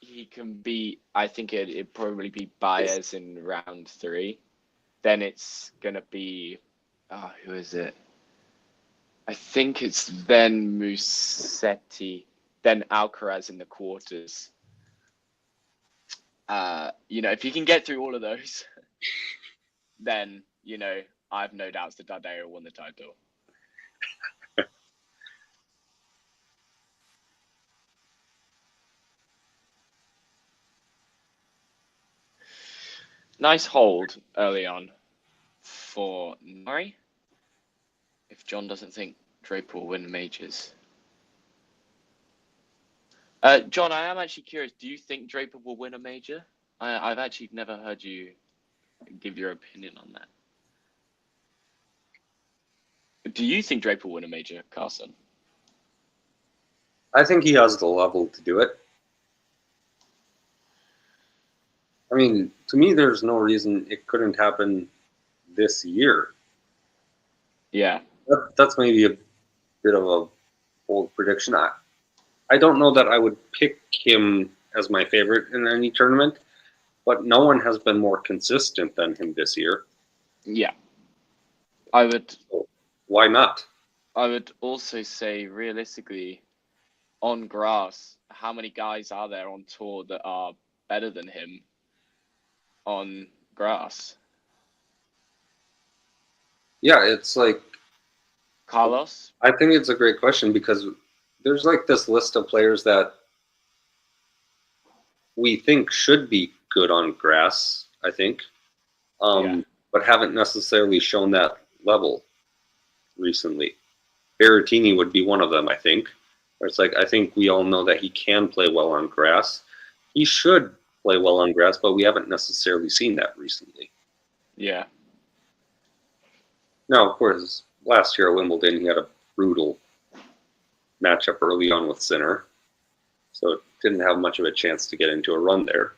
he can beat, I think it'd probably be Baez in round 3. Then it's gonna be, who is it? I think it's then Musetti, then Alcaraz in the quarters. If you can get through all of those, then I have no doubts that Darderi won the title. Nice hold early on for Norrie. If John doesn't think Draper will win the majors. John, I am actually curious. Do you think Draper will win a major? I've actually never heard you give your opinion on that. Do you think Draper will win a major, Carson? I think he has the level to do it. I mean, to me, there's no reason it couldn't happen this year. Yeah. That's maybe a bit of a bold prediction. I don't know that I would pick him as my favorite in any tournament, but no one has been more consistent than him this year. Yeah. I would. So why not? I would also say, realistically, on grass, how many guys are there on tour that are better than him on grass? Yeah, it's like Carlos? I think it's a great question because there's like this list of players that we think should be good on grass, I think, but haven't necessarily shown that level recently. Berrettini would be one of them, I think. Where it's like, I think we all know that he can play well on grass. He should play well on grass, but we haven't necessarily seen that recently. Yeah. Now, of course, last year at Wimbledon, he had a brutal matchup early on with Sinner, so didn't have much of a chance to get into a run there.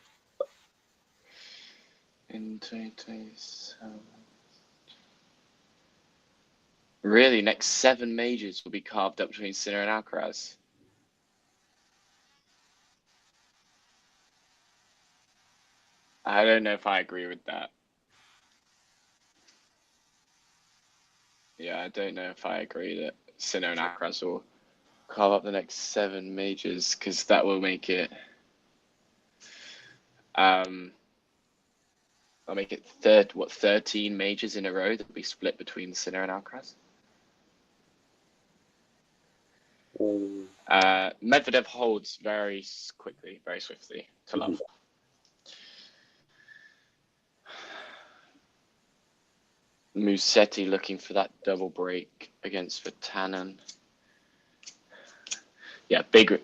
In 2027. Really, next 7 majors will be carved up between Sinner and Alcaraz. I don't know if I agree with that. Yeah, I don't know if I agree that Sinner and Alcaraz will carve up the next 7 majors, because that will make it I'll make it 13 majors in a row that will be split between Sinner and Alcaraz. Medvedev holds very quickly, very swiftly to love. Musetti looking for that double break against Vatanen. Yeah, big.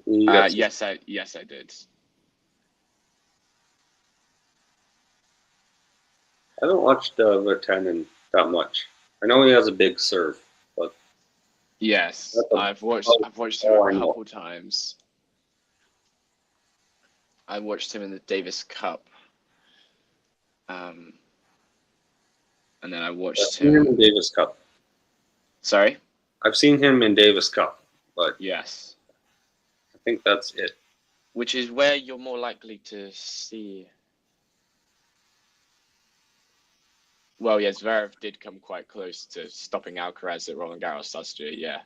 Yes, I did. I haven't watched Vatanen that much. I know he has a big serve, but yes, I've watched him a couple times. I watched him in the Davis Cup, and then I watched him in Davis Cup. Sorry, I've seen him in Davis Cup, but yes, I think that's it. Which is where you're more likely to see. Well, yes, Zverev did come quite close to stopping Alcaraz at Roland Garros last year, yeah.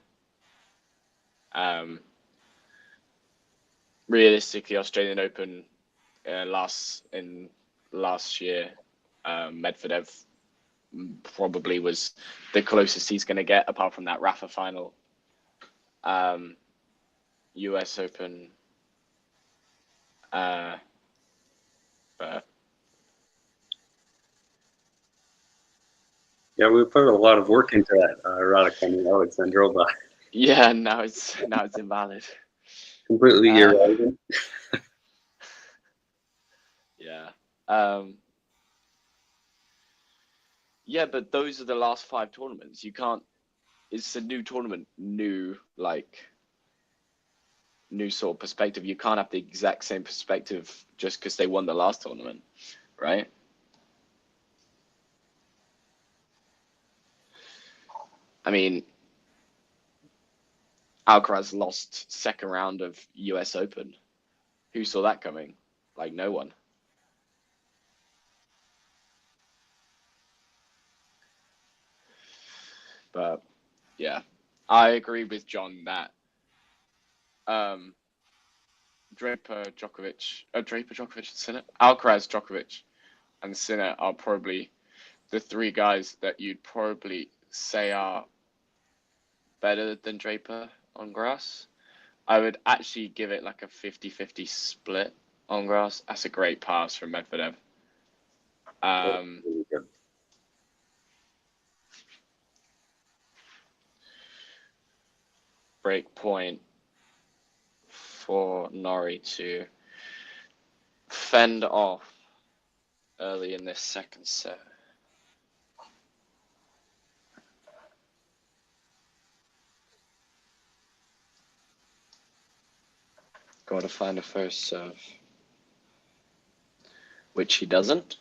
Realistically, Australian Open last year, Medvedev probably was the closest he's going to get, apart from that Rafa final. US Open. But Yeah, we put a lot of work into that Raducanu Alexandrova. yeah, now it's invalid. Completely irrelevant. Yeah. Yeah, but those are the last 5 tournaments. You can't. It's a new tournament, new sort of perspective. You can't have the exact same perspective just because they won the last tournament, right? I mean, Alcaraz lost second round of US Open. Who saw that coming? Like, no one. But yeah, I agree with John that Draper, Djokovic, and Sinner, Alcaraz, Djokovic, and Sinner are probably the 3 guys that you'd probably say are better than Draper on grass. I would actually give it like a 50-50 split on grass. That's a great pass from Medvedev. Really good. Break point for Norrie to fend off early in this second set. Got to find a first serve, which he doesn't.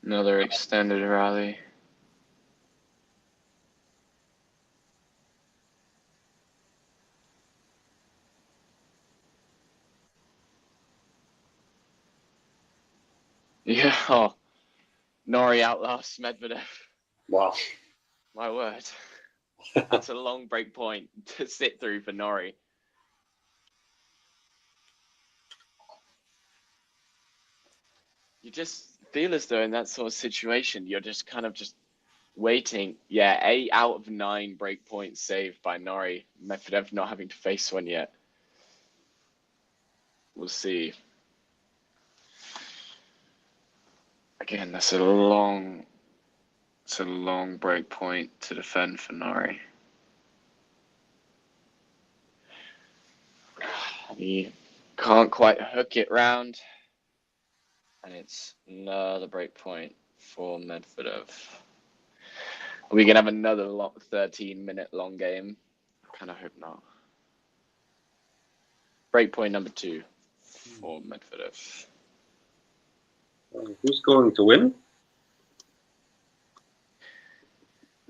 Another extended rally. Yeah, Norrie outlasts Medvedev. Wow. My word. That's a long break point to sit through for Norrie. You just feel as though in that sort of situation, you're just kind of just waiting. Yeah, 8 out of 9 break points saved by Norrie. Medvedev not having to face one yet. We'll see. Again, that's a long break point to defend for Norrie. He can't quite hook it round. And it's another break point for Medvedev. Are we going to have another 13-minute long game? I kind of hope not. Break point number 2 for Medvedev. Who's going to win?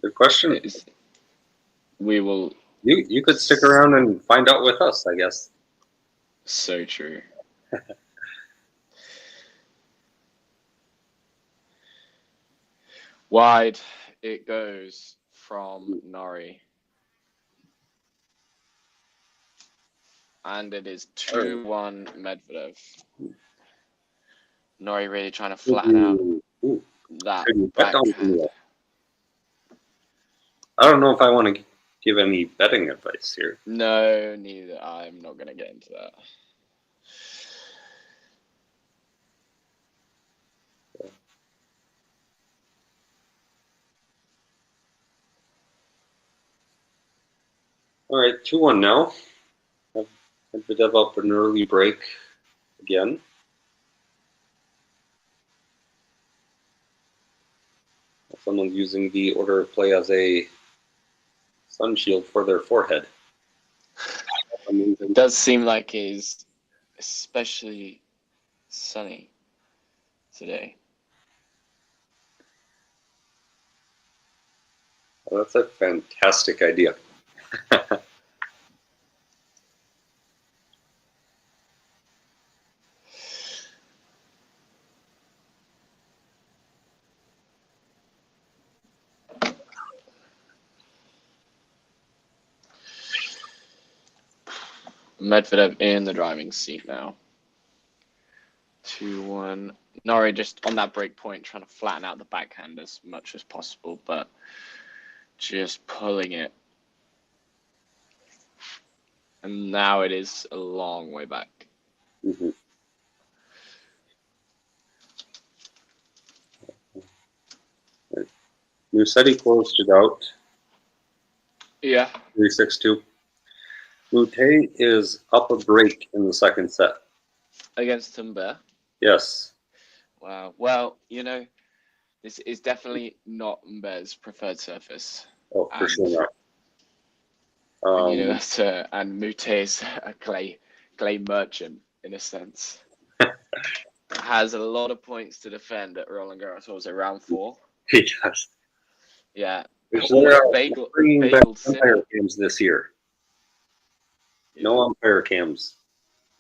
Good question. We will. You could stick around and find out with us, I guess. So true. Wide it goes from Norrie. And it is 2-1 Medvedev. Norrie really trying to flatten out that backhand. I don't know if I want to give any betting advice here. No, neither. I'm not going to get into that. All right, 2-1 now. Medvedev up an early break again. Someone's using the order of play as a sun shield for their forehead. It does seem like it's especially sunny today. Well, that's a fantastic idea. Medvedev in the driving seat now. 2-1. Norrie just on that break point trying to flatten out the backhand as much as possible, but just pulling it. And now it is a long way back. Mm-hmm. Musetti closed it out. Yeah. 3-6-2. Mute is up a break in the second set. Against Humbert. Yes. Wow. Well, you know, this is definitely not Humbert's preferred surface. Oh, for sure not. And, you know, and Mute is a clay merchant in a sense. Has a lot of points to defend at Roland Garros. What was it, round 4? He does. Yeah. Bagel Sinner cams this year. Yeah. No umpire cams.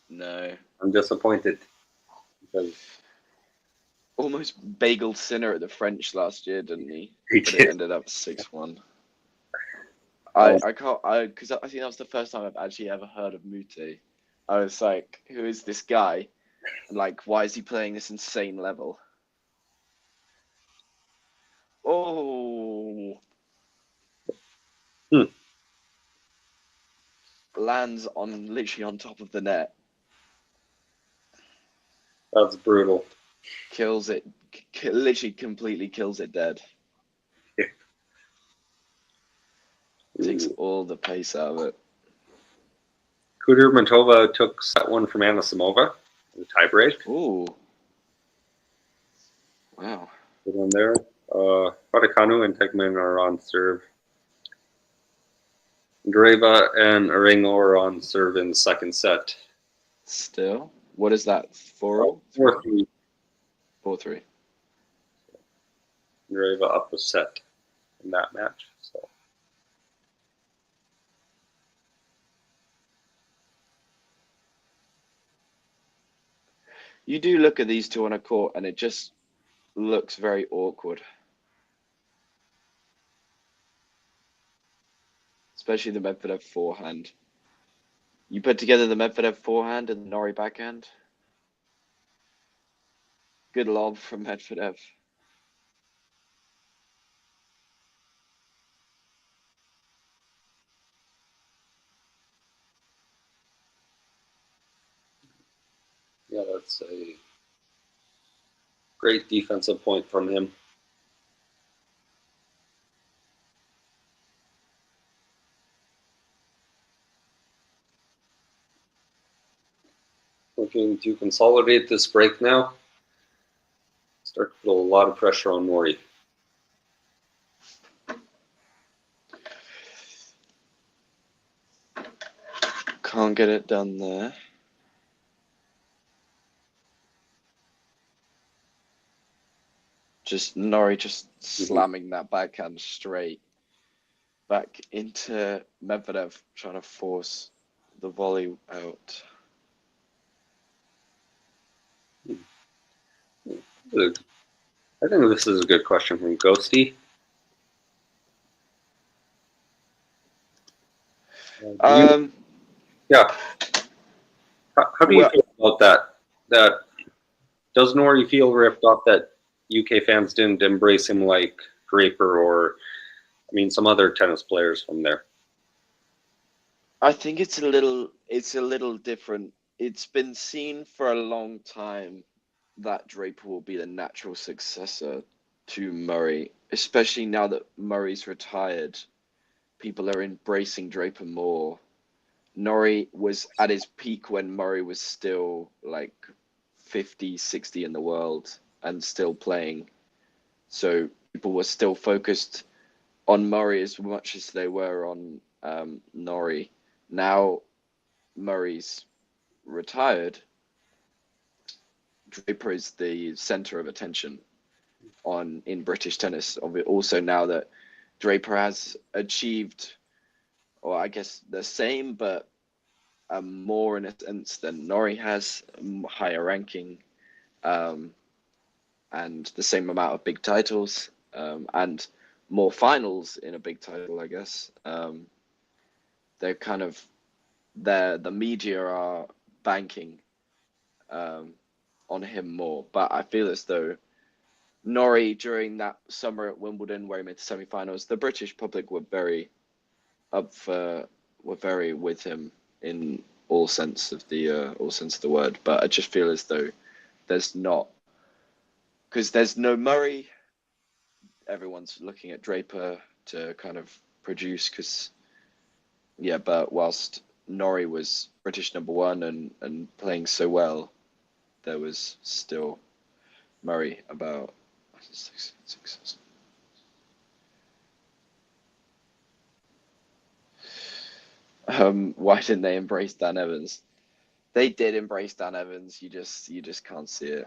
No. I'm disappointed because almost bageled Sinner at the French last year, didn't he? He but did. It ended up 6-1. I can't, because I think that was the first time I've actually ever heard of Mute. I was like, who is this guy? And like, why is he playing this insane level? Oh. Lands on literally on top of the net. That's brutal. Kills it, literally completely kills it dead. Yeah. Takes all the pace out of it. Kudermetova took set 1 from Anisimova in the tiebreak. Ooh. Wow. Good one there. Raducanu and Tegman are on serve. Dreva and Arengo are on serve in the second set. Still? What is that? 4-0? 4-3. 4-3. Dreva up a set in that match. So. You do look at these two on a court and it just looks very awkward. Especially the Medvedev forehand. You put together the Medvedev forehand and the Norrie backhand. Good lob from Medvedev. Yeah, that's a great defensive point from him. Looking to consolidate this break now. Start to put a lot of pressure on Norrie. Can't get it done there. Just Norrie just slamming that backhand straight back into Medvedev, trying to force the volley out. I think this is a good question from Ghosty. Yeah. How do you feel about that? That does Norrie feel ripped off that UK fans didn't embrace him like Draper or, I mean, some other tennis players from there? I think it's a little different. It's been seen for a long time that Draper will be the natural successor to Murray, especially now that Murray's retired. People are embracing Draper more. Norrie was at his peak when Murray was still like 50, 60 in the world and still playing. So people were still focused on Murray as much as they were on Norrie. Now Murray's retired. Draper is the center of attention in British tennis. Also now that Draper has achieved, or I guess the same, but more in a sense than Norrie has, higher ranking, and the same amount of big titles, and more finals in a big title, I guess. They're kind of the media are banking on him more, but I feel as though Norrie during that summer at Wimbledon where he made the semi-finals, the British public were very with him in all sense of the word. But I just feel as though there's not, because there's no Murray. Everyone's looking at Draper to kind of produce, but whilst Norrie was British #1 and playing so well, there was still Murray about. Why didn't they embrace Dan Evans? They did embrace Dan Evans. You just can't see it.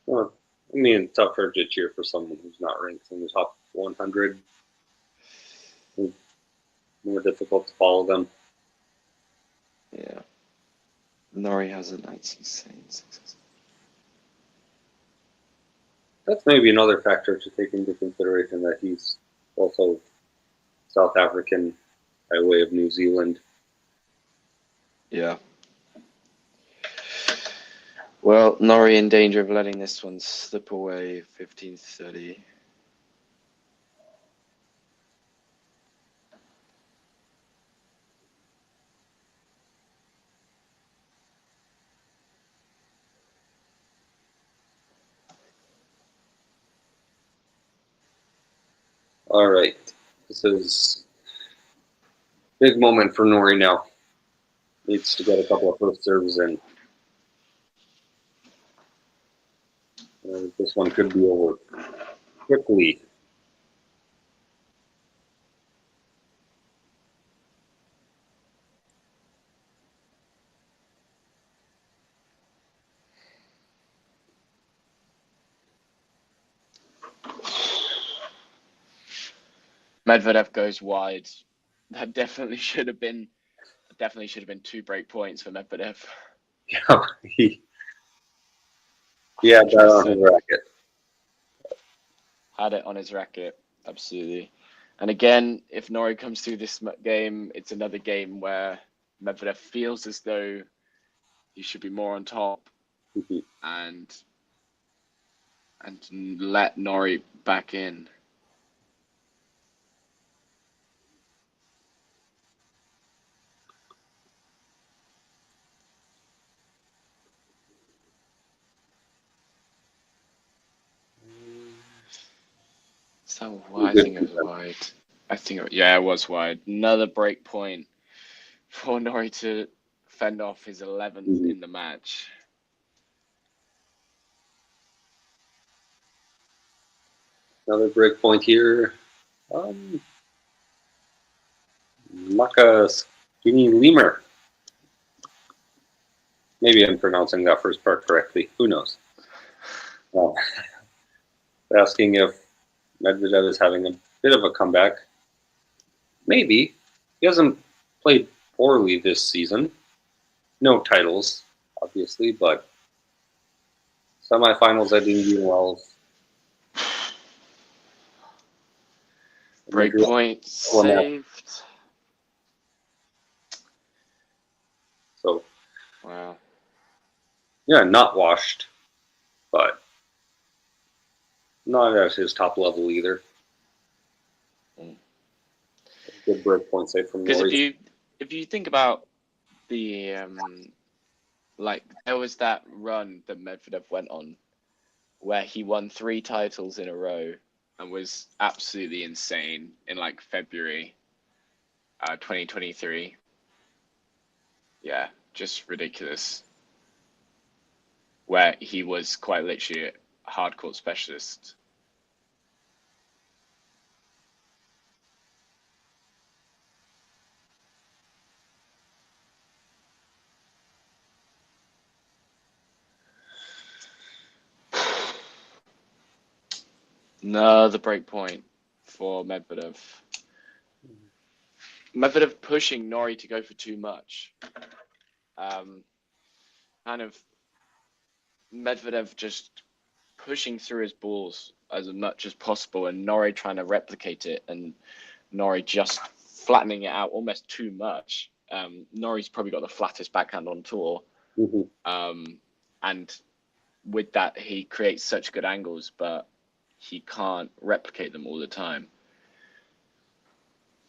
Well, I mean, it's tougher to cheer for someone who's not ranked in the top 100. It's more difficult to follow them. Yeah. Norrie hasn't. That's insane. That's maybe another factor to take into consideration, that he's also South African by way of New Zealand. Yeah. Well, Norrie in danger of letting this one slip away. 15-30. All right. This is a big moment for Norrie now. Needs to get a couple of first serves in. This one could be over quickly. Medvedev goes wide. That definitely should have been 2 break points for Medvedev. Yeah, he had that on his racket. Had it on his racket, absolutely. And again, if Norrie comes through this game, it's another game where Medvedev feels as though he should be more on top and let Norrie back in. So I think it was wide. It was wide. Another break point for Norrie to fend off his 11th in the match. Another break point here. Maka Skinny Lemur. Maybe I'm pronouncing that first part correctly. Who knows? Asking if Medvedev is having a bit of a comeback. Maybe. He hasn't played poorly this season. No titles, obviously, but semifinals at Indian Wells. Break point saved. So, wow. Yeah, not washed, but not at his top level either. Good break point save from Norrie. Because if you think about the there was that run that Medvedev went on where he won 3 titles in a row and was absolutely insane in February 2023. Yeah, just ridiculous. Where he was quite literally a hardcourt specialist. No, the break point. for Medvedev. Medvedev pushing Norrie to go for too much. Kind of Medvedev just pushing through his balls as much as possible, and Norrie trying to replicate it, and Norrie just flattening it out almost too much. Norrie's probably got the flattest backhand on tour. And with that, he creates such good angles, but he can't replicate them all the time.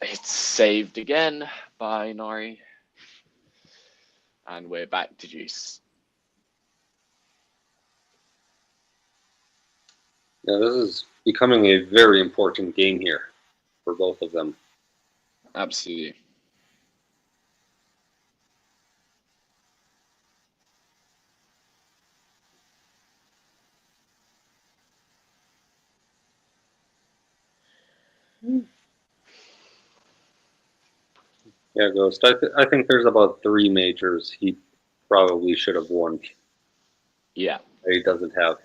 It's saved again by Norrie. And we're back to juice. Yeah, this is becoming a very important game here for both of them. Absolutely. Yeah, Ghost. I think there's about 3 majors he probably should have won. Yeah. That he doesn't have.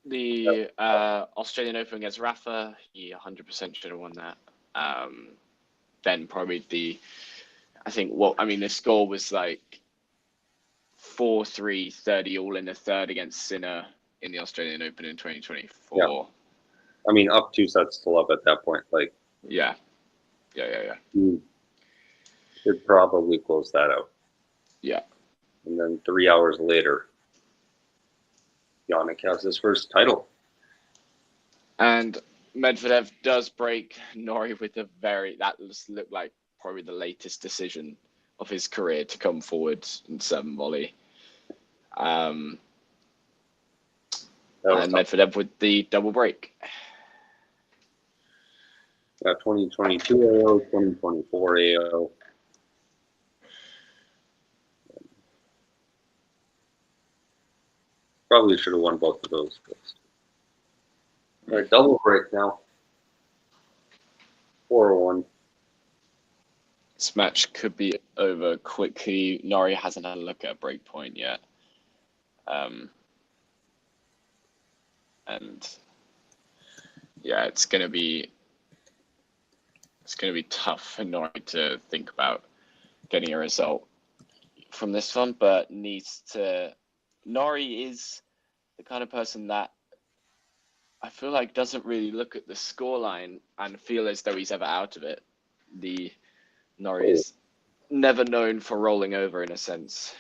The Australian Open against Rafa, he 100% should have won that. Then probably the score was like 4-3, 30 all in the third against Sinner in the Australian Open in 2024. Yeah. I mean, up 2 sets to love at that point. Like, yeah. Should probably close that out. Yeah. And then 3 hours later, Jannik has his first title. And Medvedev does break Norrie with that looked like probably the latest decision of his career to come forward in 7 volley. And Medvedev with the double break. 2022 AO, 2024 AO. Probably should have won both of those. All right, double break now. 4-1. This match could be over quickly. Norrie hasn't had a look at a break point yet. And yeah, it's gonna be tough for Norrie to think about getting a result from this one, but Norrie is the kind of person that I feel like doesn't really look at the scoreline and feel as though he's ever out of it. Norrie is never known for rolling over in a sense.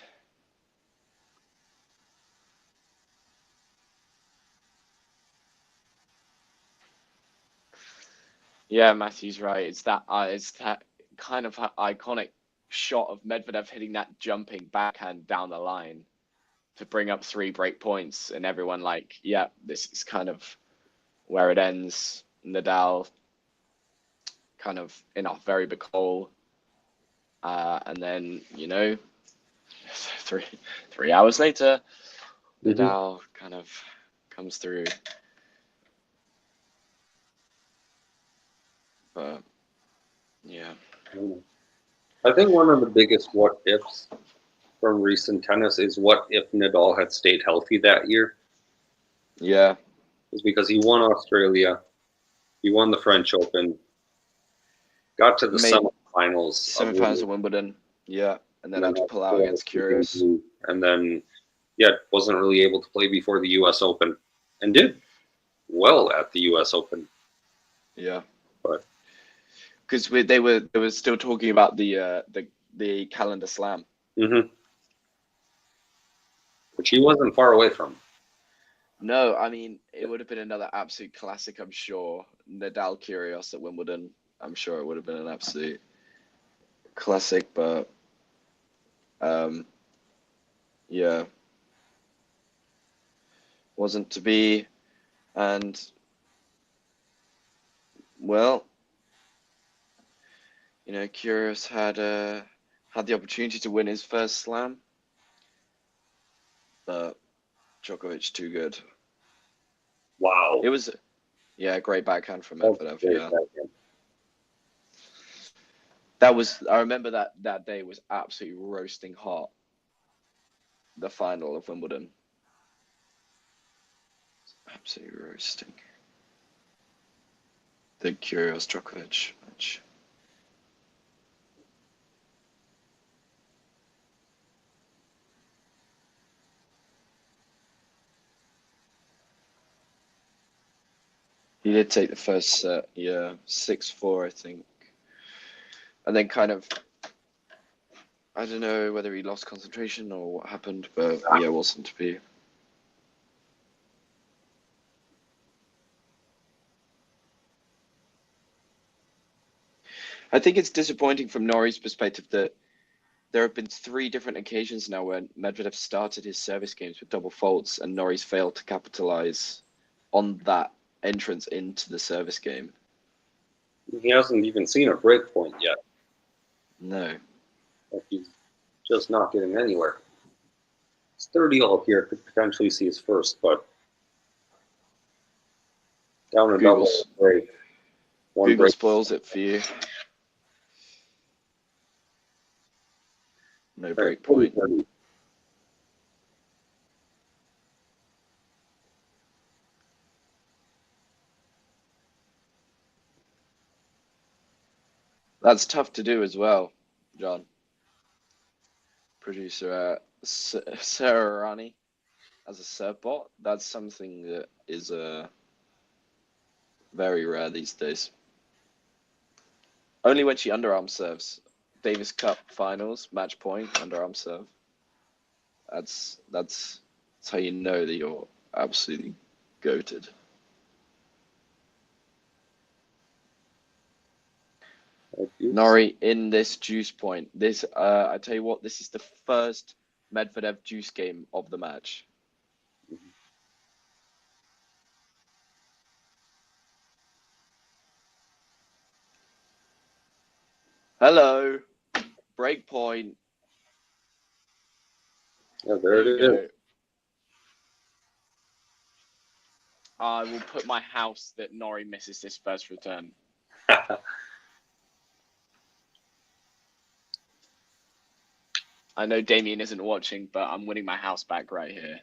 Yeah, Matthew's right. It's that kind of iconic shot of Medvedev hitting that jumping backhand down the line to bring up 3 break points, and everyone like, yeah, this is kind of where it ends. Nadal kind of in a very big hole, and then 3 hours later, Nadal kind of comes through. But yeah, I think one of the biggest what ifs from recent tennis is what if Nadal had stayed healthy that year. Yeah, is because he won Australia, he won the French Open, got to the semifinals of Wimbledon. Yeah, and then had to pull out against Kyrgios, and then wasn't really able to play before the U.S. Open, and did well at the U.S. Open. Yeah, but because they were still talking about the calendar slam, which he wasn't far away from. No, I mean, it would have been another absolute classic, I'm sure. Nadal Kyrgios at Wimbledon. I'm sure it would have been an absolute classic, but yeah, wasn't to be. And well, Kyrgios had the opportunity to win his first slam, but Djokovic too good. Wow. It was, a great backhand from Medvedev. Yeah. I remember that day was absolutely roasting hot. The final of Wimbledon. Absolutely roasting. the Kyrgios Djokovic match. He did take the first set, yeah, 6-4, I think. And then kind of, I don't know whether he lost concentration or what happened, but yeah, it wasn't to be. I think it's disappointing from Norrie's perspective that there have been 3 different occasions now when Medvedev started his service games with double faults and Norrie's failed to capitalize on that entrance into the service game. He hasn't even seen a break point yet. No. Like he's just not getting anywhere. It's 30-all here, could potentially see his first, but down a double break. Google break spoils it for you. No break point. That's tough to do as well, John. Producer Sarah Rani as a serve bot. That's something that is very rare these days. Only when she underarm serves. Davis Cup finals, match point, underarm serve. That's how you know that you're absolutely goated. Norrie in this juice point. This I tell you what, this is the first Medvedev juice game of the match. Hello. Break point. Yeah, there it is. I will put my house that Norrie misses this first return. I know Damien isn't watching, but I'm winning my house back right here.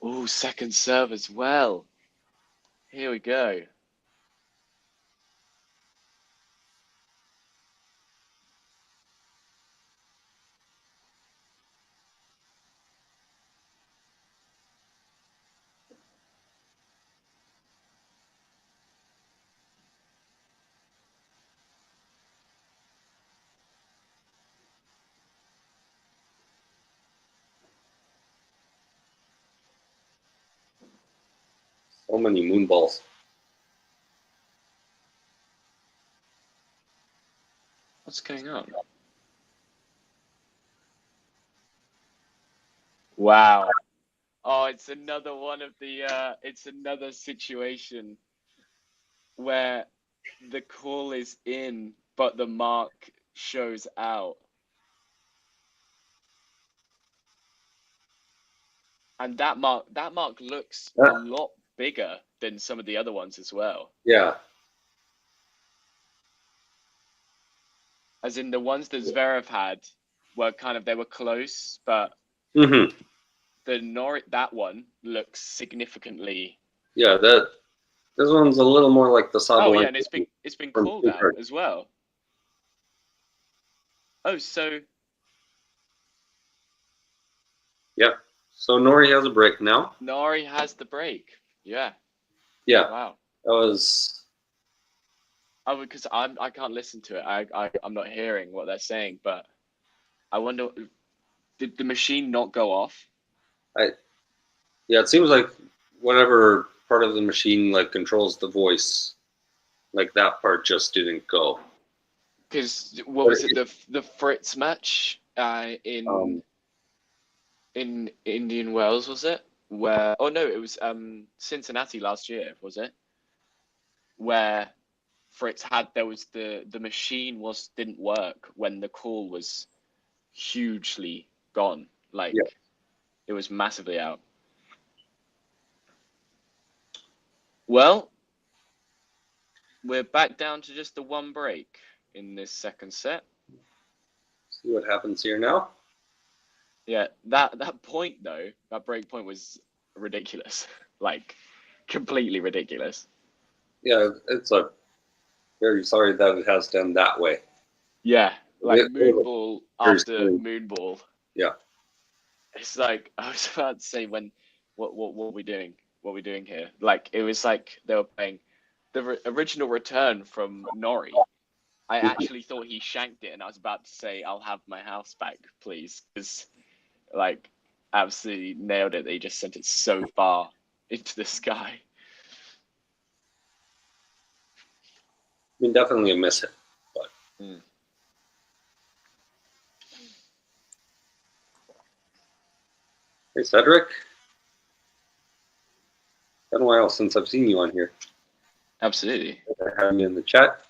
Oh, second serve as well. Here we go. So many moon balls. What's going on? Wow. Oh, it's another one of the, it's another situation where the call is in, but the mark shows out. And that mark looks a lot bigger than some of the other ones as well. Yeah. As in the ones that Zverev had were they were close, but the Norrie, that one looks significantly. Yeah, this one's a little more like the Sabalenka. Oh yeah, and it's been called out as well. Oh, so. Yeah. So Norrie has a break now. Norrie has the break. Yeah. Yeah. Wow. That was. Oh, because I can't listen to it. I'm not hearing what they're saying, but I wonder, did the machine not go off? Yeah, it seems like whatever part of the machine controls the voice, that part just didn't go. Because what was it, the Fritz match in Indian Wells, was it? Where it was Cincinnati last year, was it? Where Fritz had the machine didn't work when the call was hugely gone. It was massively out. Well, we're back down to just the one break in this second set. See what happens here now. Yeah, that point though, that break point was ridiculous. completely ridiculous. Yeah, it's a very sorry that it has to end that way. Yeah, like It- moonball very after strange. moonball. Yeah. It's like I was about to say what are we doing? What are we doing here? Like it was like they were playing the original return from Norrie. I actually thought he shanked it, and I was about to say, "I'll have my house back, please," because like absolutely nailed it. They just sent it so far into the sky. I mean, definitely a miss hit. But. Hey, Cedric. Been a while since I've seen you on here. Absolutely. I have you in the chat.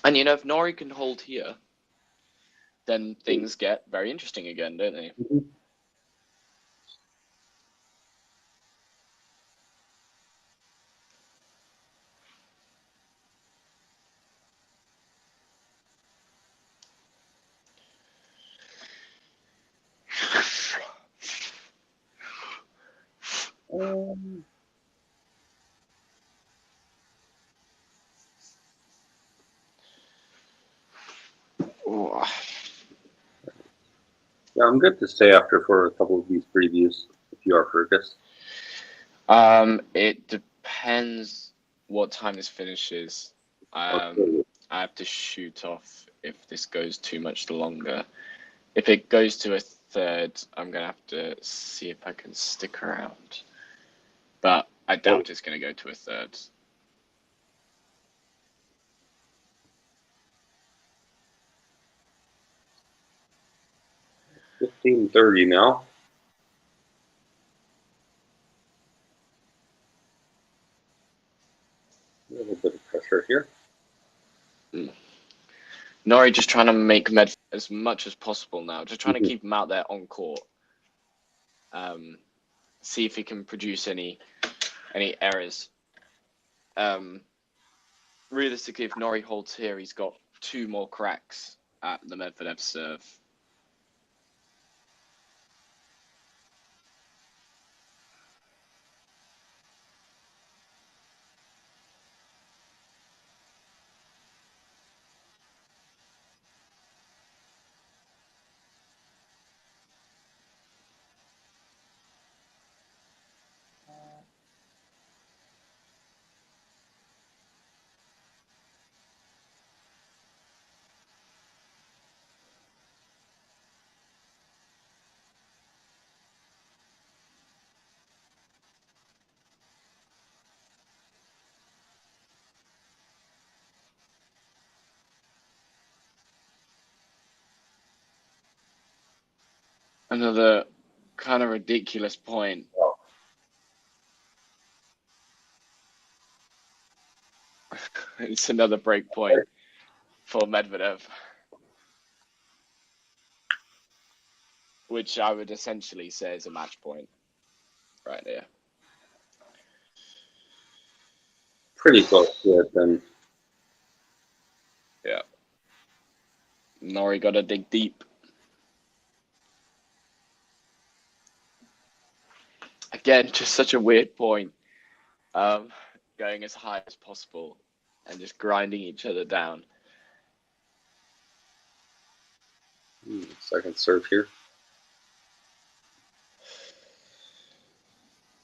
And you know, if Norrie can hold here, then things get very interesting again, don't they? Mm-hmm. Yeah, I'm good to stay after for a couple of these previews, if you are, Fergus. It depends what time this finishes. I have to shoot off if this goes too much longer. If it goes to a third, I'm gonna have to see if I can stick around. But I doubt it's gonna go to a third. $15:30 now. A little bit of pressure here. Norrie just trying to make Medvedev as much as possible now. Just trying to keep him out there on court. See if he can produce any errors. Realistically, if Norrie holds here, he's got 2 more cracks at the Medvedev serve. Another kind of ridiculous point. It's another break point for Medvedev, which I would essentially say is a match point right here. Pretty close to it then. Yeah. Norrie got to dig deep. Again, just such a weird point. Going as high as possible and just grinding each other down. Second serve here.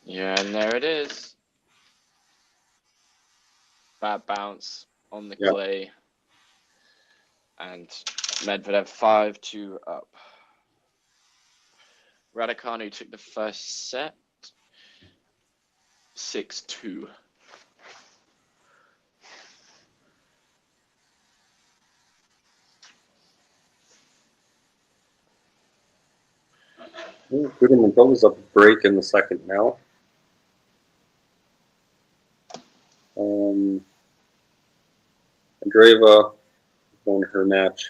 Yeah, and there it is. Bad bounce on the clay. And Medvedev 5-2 up. Raducanu took the first set. 6-2. Kudermantova's up a break in the second now. Andreeva won her match.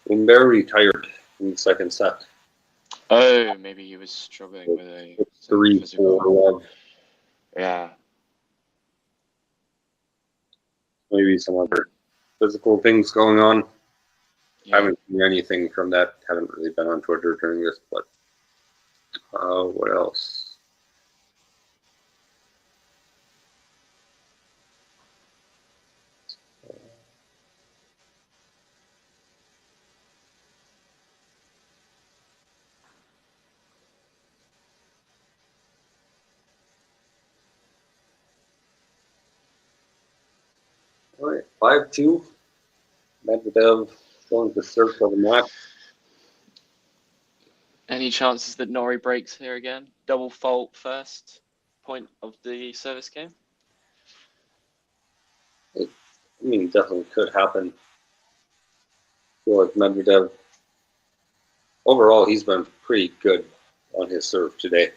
Umber retired in the second set. Oh, maybe he was struggling with a 3-4 love. Yeah. maybe some other physical things going on. Yeah. I haven't seen anything from that. Haven't really been on Twitter during this, but what else? All right, 5-2. Medvedev going to serve for the match. Any chances that Norrie breaks here again? Double fault first point of the service game? I mean, definitely could happen. I feel like Medvedev, overall, he's been pretty good on his serve today.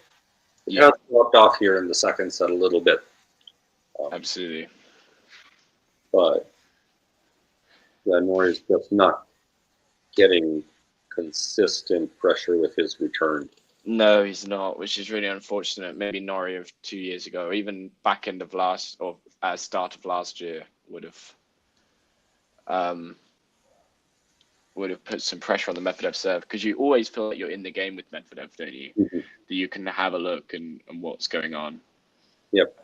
It has dropped off here in the second set a little bit. Absolutely. But yeah, Norrie's just not getting consistent pressure with his return. No, he's not, which is really unfortunate. Maybe Norrie of 2 years ago, or even back end of last or start of last year would have put some pressure on the Medvedev serve, because you always feel like you're in the game with Medvedev, don't you? Mm-hmm. That you can have a look and what's going on. Yep.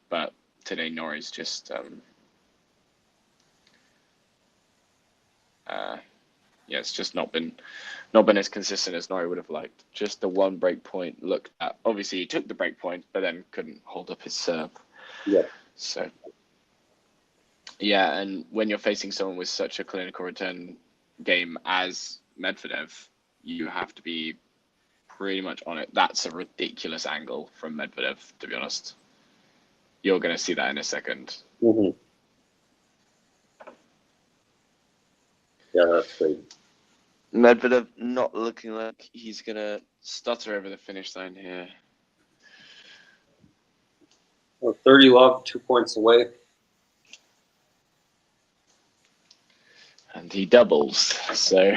But today Norrie's just it's just not been as consistent as Norrie would have liked. Just the one break point looked at. Obviously, he took the break point, but then couldn't hold up his serve. Yeah. So, yeah, and when you're facing someone with such a clinical return game as Medvedev, you have to be pretty much on it. That's a ridiculous angle from Medvedev, to be honest. You're going to see that in a second. Mm-hmm. Yeah, that's great. Medvedev not looking like he's going to stutter over the finish line here. Well, 30 love, 2 points away. And he doubles, so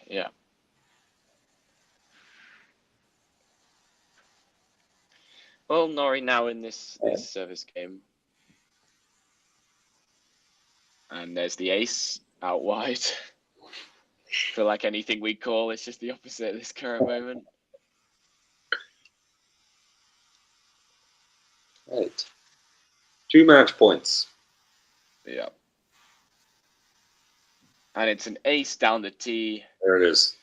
yeah. Well, Norrie now in this service game. And there's the ace out wide. Feel like anything we call is just the opposite at this current moment. Right. 2 match points. Yeah. And it's an ace down the tee. There it is.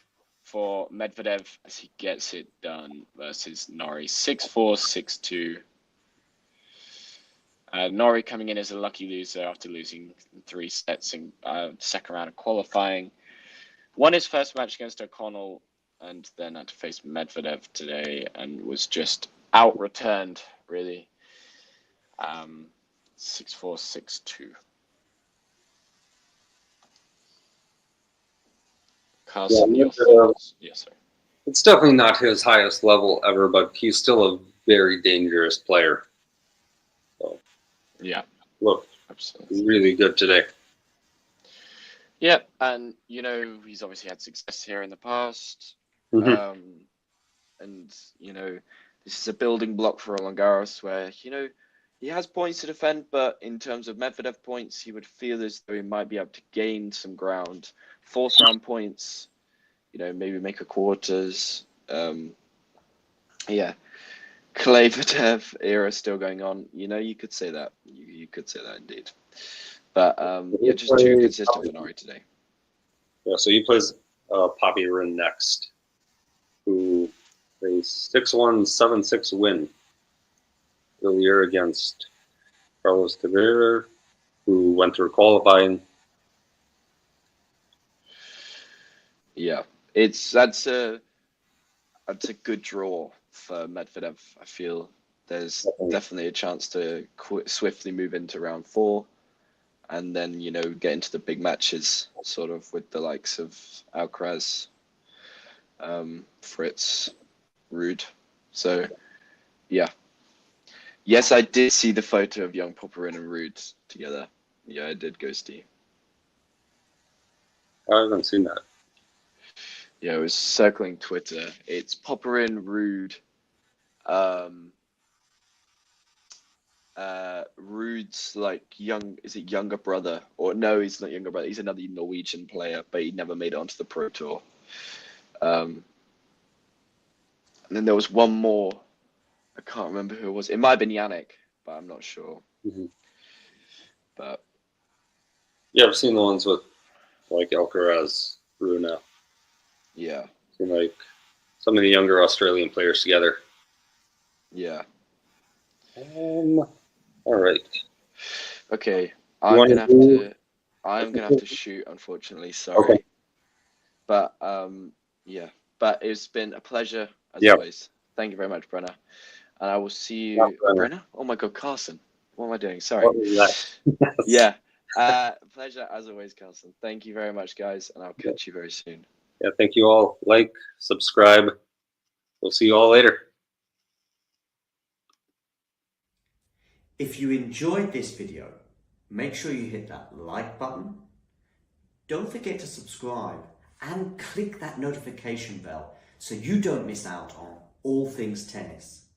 For Medvedev as he gets it done versus Norrie. 6-4, 6-2. Norrie coming in as a lucky loser after losing 3 sets in second round of qualifying. Won his first match against O'Connell and then had to face Medvedev today and was just out-returned, really. 6-4, 6-2. Carson, Yeah, yes, sir. It's definitely not his highest level ever, but he's still a very dangerous player. So, yeah, look, absolutely. He's really good today. Yeah, and he's obviously had success here in the past, Mm-hmm. and this is a building block for Roland Garros where he has points to defend, but in terms of Medvedev points, he would feel as though he might be able to gain some ground. 4th round points, maybe make a quarters. Yeah, Medvedev era still going on. You could say that. You could say that indeed. But just too consistent for Norrie today. Yeah, so he plays Poppy Rin next, who a 6-1, 7-6 win earlier against Carlos Tavera, who went through qualifying. Yeah, that's a good draw for Medvedev. I feel there's definitely a chance to swiftly move into round 4, and then get into the big matches, sort of with the likes of Alcaraz, Fritz, Ruud. So, yeah. Yes, I did see the photo of young Popperin and Ruud together. Yeah, I did, Ghosty. I haven't seen that. Yeah, it was circling Twitter. It's Popperin, Ruud, Ruud Ruud's like is it younger brother? Or no, he's not younger brother. He's another Norwegian player, but he never made it onto the Pro Tour. And then there was one more. I can't remember who it was. It might have been Yannick, but I'm not sure. But yeah, I've seen the ones with like Alcaraz, Rune. Yeah. Seen like some of the younger Australian players together. Yeah. All right. Okay. I'm gonna have to shoot, unfortunately. Sorry. Okay. But yeah. But it's been a pleasure as Yep. always. Thank you very much, Brenna. And I will see you, Brenna. Oh my God, Carson. What am I doing? Sorry. What was that? Yeah. Pleasure as always, Carson. Thank you very much, guys, and I'll catch you very soon. Yeah, thank you all. Like, subscribe. We'll see you all later. If you enjoyed this video, make sure you hit that like button. Don't forget to subscribe and click that notification bell so you don't miss out on all things tennis.